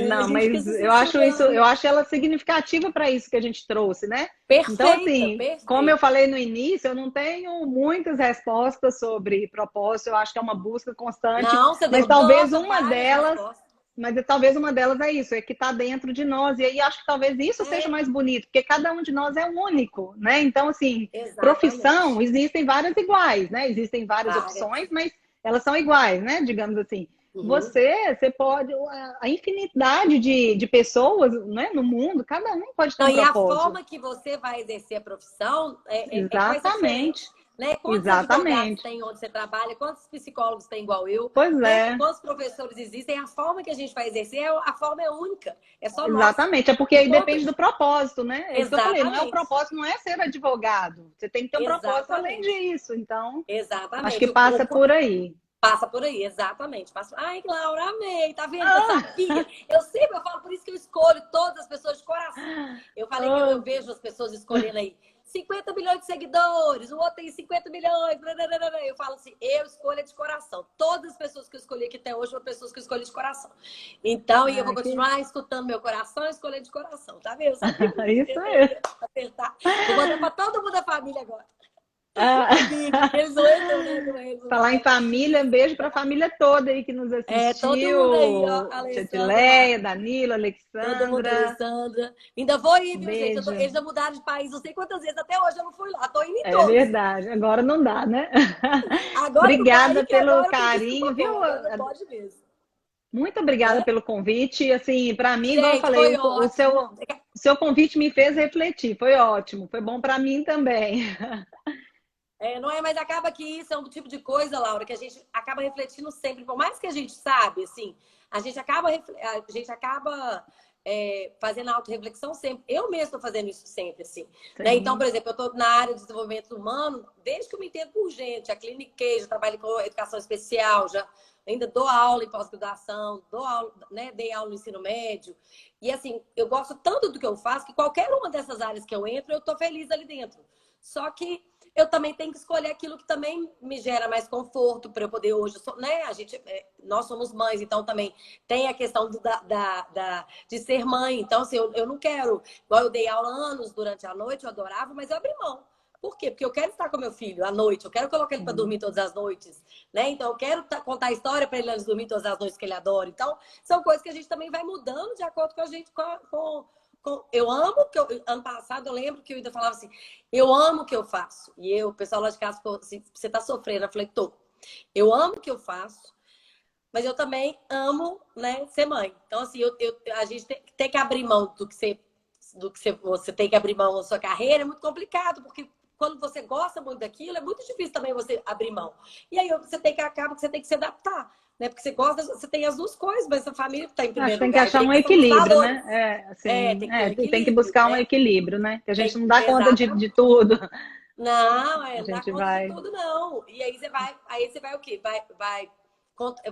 Não, mas eu acho ela significativa para isso que a gente trouxe, né? Perfeita, então, assim, perfeita. Como eu falei no início, eu não tenho muitas respostas sobre propósito, eu acho que é uma busca constante, não, você mas deu talvez uma delas, respostas. mas talvez uma delas é isso, é que está dentro de nós, e aí acho que talvez isso seja mais bonito, porque cada um de nós é único, né? Então, assim, profissão, existem várias iguais, né? Existem várias opções, mas elas são iguais, né? Digamos assim. Você pode, a infinidade de pessoas, né, no mundo, cada um pode ter um propósito. E a forma que você vai exercer a profissão Exatamente. Né? Quantos advogados tem onde você trabalha? Quantos psicólogos tem igual eu? Pois é. Quantos professores existem? A forma que a gente vai exercer, a forma é única. É só Exatamente. É porque aí depende do propósito, né? É isso que eu falei. Exatamente. O propósito não é ser advogado. Você tem que ter um propósito além disso. Então, acho que passa por aí. Passa por aí, exatamente. Ai, Laura, amei. Tá vendo? Eu sabia. Eu sempre falo, por isso que eu escolho todas as pessoas de coração. Eu falei que eu vejo as pessoas escolhendo aí 50 milhões de seguidores, o outro tem 50 milhões. Eu falo assim, eu escolho de coração. Todas as pessoas que eu escolhi aqui até hoje foram pessoas que eu escolhi de coração. Então, eu vou continuar escutando meu coração e escolher de coração, tá vendo? Isso é. Vou mandar pra todo mundo da família agora. Falar em família, um beijo para a família toda aí que nos assistiu. Todo mundo aí, ó. Tia Tileia, Danilo, Alexandra. Todo mundo, Alexandra. Ainda vou ir, viu, gente? Eles já mudaram de país, não sei quantas vezes. Até hoje eu não fui lá. Tô indo em todos. É verdade. Agora não dá, né? Agora obrigada pelo carinho, viu? Não pode mesmo. Muito obrigada pelo convite. Assim, para mim, igual eu falei, o seu convite me fez refletir. Foi ótimo. Foi bom para mim também. Não é, mas acaba que isso é um tipo de coisa, Laura, que a gente acaba refletindo sempre. Por mais que a gente sabe, assim, a gente acaba fazendo autorreflexão sempre. Eu mesma estou fazendo isso sempre, assim. Né? Então, por exemplo, eu estou na área de desenvolvimento humano desde que eu me entendo por gente. Já cliniquei, já trabalhei com educação especial, já ainda dou aula em pós-graduação, dou aula, né? Dei aula no ensino médio. E assim, eu gosto tanto do que eu faço que qualquer uma dessas áreas que eu entro, eu estou feliz ali dentro. Só que eu também tenho que escolher aquilo que também me gera mais conforto para eu poder hoje, né? Nós somos mães, então também tem a questão de ser mãe. Então, assim, eu não quero, igual eu dei aula anos durante a noite, eu adorava, mas eu abri mão. Por quê? Porque eu quero estar com meu filho à noite, eu quero colocar ele para dormir todas as noites, né? Então, eu quero contar a história para ele antes de dormir todas as noites que ele adora. Então, são coisas que a gente também vai mudando de acordo com a gente, eu amo que ano passado eu lembro que eu ainda falava assim, eu amo o que eu faço. E o pessoal lá de casa falou assim, você tá sofrendo? Eu falei, tô. Eu amo o que eu faço, mas eu também amo, né, ser mãe. Então, assim, a gente tem que abrir mão você tem que abrir mão da sua carreira, é muito complicado, porque quando você gosta muito daquilo, é muito difícil também você abrir mão. E aí acaba que você tem que se adaptar. Né? Porque você gosta, você tem as duas coisas, mas a família está em Acho que primeiro tem que lugar. achar Tem um a questão dos equilíbrio, valores. né? Tem que ter um Tem que equilíbrio, buscar um né? equilíbrio, né? Que a gente não dá conta Exatamente. de tudo. Não, A não dá gente conta de vai. tudo, não. E aí você vai o quê?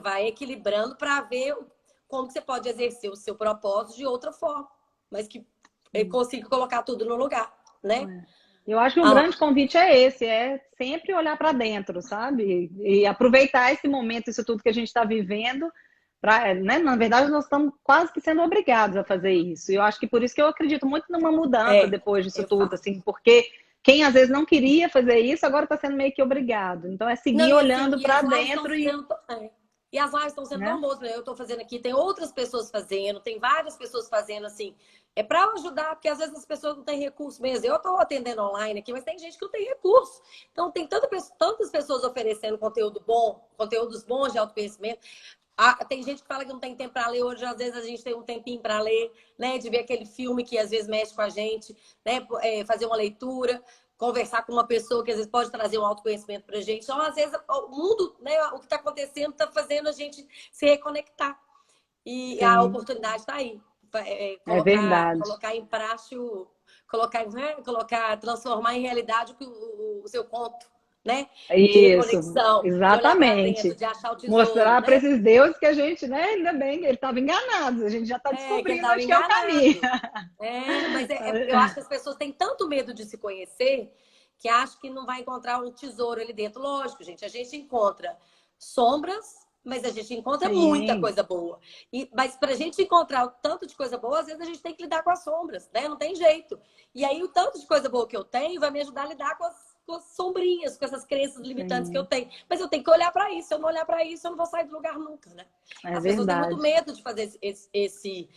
Vai equilibrando para ver como que você pode exercer o seu propósito de outra forma, mas que consiga colocar tudo no lugar, né? Eu acho que o grande convite é esse, é sempre olhar para dentro, sabe? E aproveitar esse momento, isso tudo que a gente está vivendo, né? Na verdade, nós estamos quase que sendo obrigados a fazer isso. E eu acho que por isso que eu acredito muito numa mudança depois disso eu tudo, falo. assim, porque quem às vezes não queria fazer isso, agora está sendo meio que obrigado. Então é Não, seguir e assim, olhando para dentro e as lives estão sendo tão boas, né? Eu estou fazendo aqui, tem outras pessoas fazendo, tem várias pessoas fazendo, assim. É para ajudar, porque às vezes as pessoas não têm recurso mesmo. Eu estou atendendo online aqui, mas tem gente que não tem recurso. Então, tem tantas pessoas oferecendo conteúdo bom, conteúdos bons de autoconhecimento. Tem gente que fala que não tem tempo para ler. Hoje, às vezes, a gente tem um tempinho para ler, né? De ver aquele filme que às vezes mexe com a gente, né? Fazer uma leitura, conversar com uma pessoa que às vezes pode trazer um autoconhecimento para a gente. Então, às vezes, o mundo, né? O que está acontecendo está fazendo a gente se reconectar. E a Sim, oportunidade está aí. é verdade. Colocar em prática, transformar em realidade o seu conto, né? De Isso, reconexão, de olhar para dentro, exatamente. de achar o tesouro, Mostrar para né? esses deuses que a gente, né? Ainda bem que ele estava enganado. A gente já está Que ele descobrindo estava onde que é o caminho. enganado. Mas eu acho que as pessoas têm tanto medo de se conhecer que acham que não vai encontrar um tesouro ali dentro. Lógico, gente, a gente encontra sombras, mas a gente encontra muita Sim, coisa boa. Mas para a gente encontrar o tanto de coisa boa, às vezes a gente tem que lidar com as sombras, né? Não tem jeito. E aí o tanto de coisa boa que eu tenho vai me ajudar a lidar com as sombrinhas, com essas crenças limitantes que eu sim, tenho. Mas eu tenho que olhar para isso. Se eu não olhar para isso, eu não vou sair do lugar nunca, né? é As pessoas têm muito verdade. medo de fazer esse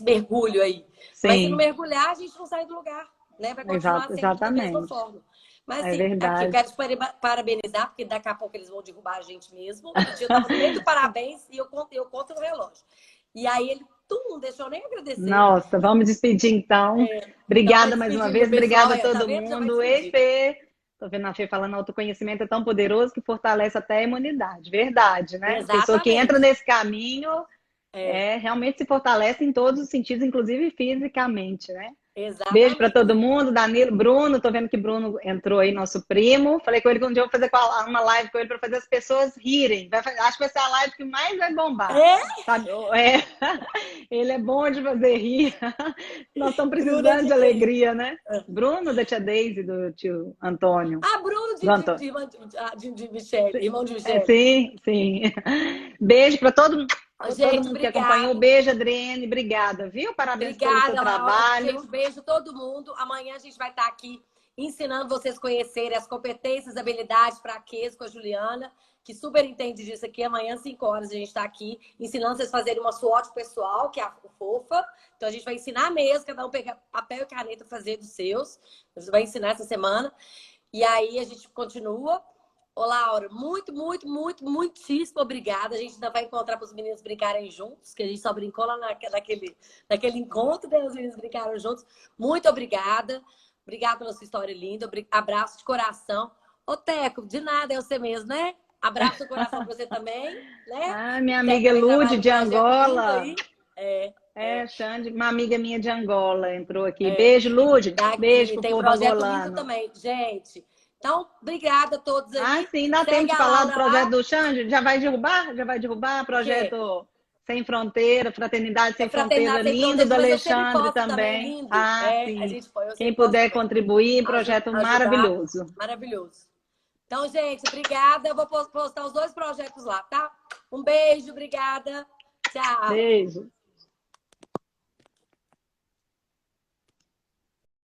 mergulho aí. Mas se não Sim, mergulhar, a gente não sai do lugar, né? Vai continuar sempre da mesma exatamente. forma. Mas É sim, aqui, eu verdade. quero te parabenizar, porque daqui a pouco eles vão derrubar a gente mesmo. Outro dia eu estava no meio do parabéns e eu conto no relógio. E aí ele, não deixou nem agradecer. Nossa, vamos despedir então. Então vai Obrigada mais uma despedindo do vez, pessoal obrigada a aí, tá todo vendo? Já vai mundo. Ei, despedir. Fê. Tô vendo a Fê falando autoconhecimento é tão poderoso que fortalece até a imunidade. Verdade, né? Pessoa que entra Exatamente. nesse caminho realmente se fortalece em todos os sentidos, inclusive fisicamente, né? Beijo para todo Exatamente. mundo, Danilo, Bruno. Tô vendo que Bruno entrou aí, nosso primo. Falei com ele que um dia eu vou fazer uma live com ele para fazer as pessoas rirem. Acho que vai ser a live que mais vai bombar. É, Sabe? Ele é bom de fazer rir. Nós estamos Bruno é precisando de de quem? alegria, né? Bruno da tia Deise, do tio Antônio. Bruno Do Antônio. de Michele, irmão de Michele. Sim, sim. Beijo para todo Gente, mundo que acompanhou. obrigado. Beijo, Adriene. Obrigada, viu? Parabéns pelo seu Obrigada, Laura. trabalho. Gente, beijo todo mundo. Amanhã a gente vai estar aqui ensinando vocês a conhecerem as competências, habilidades, fraquezas com a Juliana, que super entende disso aqui. Amanhã, às 5 horas, a gente está aqui ensinando vocês a fazerem uma SWOT pessoal, que é a fofa. Então, a gente vai ensinar mesmo, cada um pegar papel e caneta fazer dos seus. Você vai ensinar essa semana. E aí, a gente continua. Ô, Laura, muitíssimo obrigada. A gente ainda vai encontrar para os meninos brincarem juntos, que a gente só brincou lá naquele encontro, né? Os meninos brincaram juntos. Muito obrigada. Obrigada pela sua história linda. Abraço de coração. Ô, Teco, de nada, é você mesmo, né? Abraço no coração pra você também, né? Ah, minha Quer amiga também trabalhar Lude no de projeto lindo Angola. aí? É. Xande, uma amiga minha de Angola entrou aqui. É. Beijo, Lude. Tá Beijo aqui, pro tem povo projeto lindo angolano. também, gente. Então, obrigada a todos Ah, aí. sim, dá tempo Segue de a falar do Laura projeto lá. do Xande? Já vai derrubar? Já vai derrubar? O quê? Projeto Sem Fronteira, Fraternidade É Sem Fronteira, Fraternidade Sem lindo Fronteiras, do mas eu sempre Alexandre posto também, também. lindo. Ah, É, a sim. gente põe, eu Quem sempre posto puder também. contribuir, projeto Ajudar, maravilhoso. maravilhoso. Então, gente, obrigada. Eu vou postar os 2 projetos lá, tá? Um beijo, obrigada. Tchau. Beijo.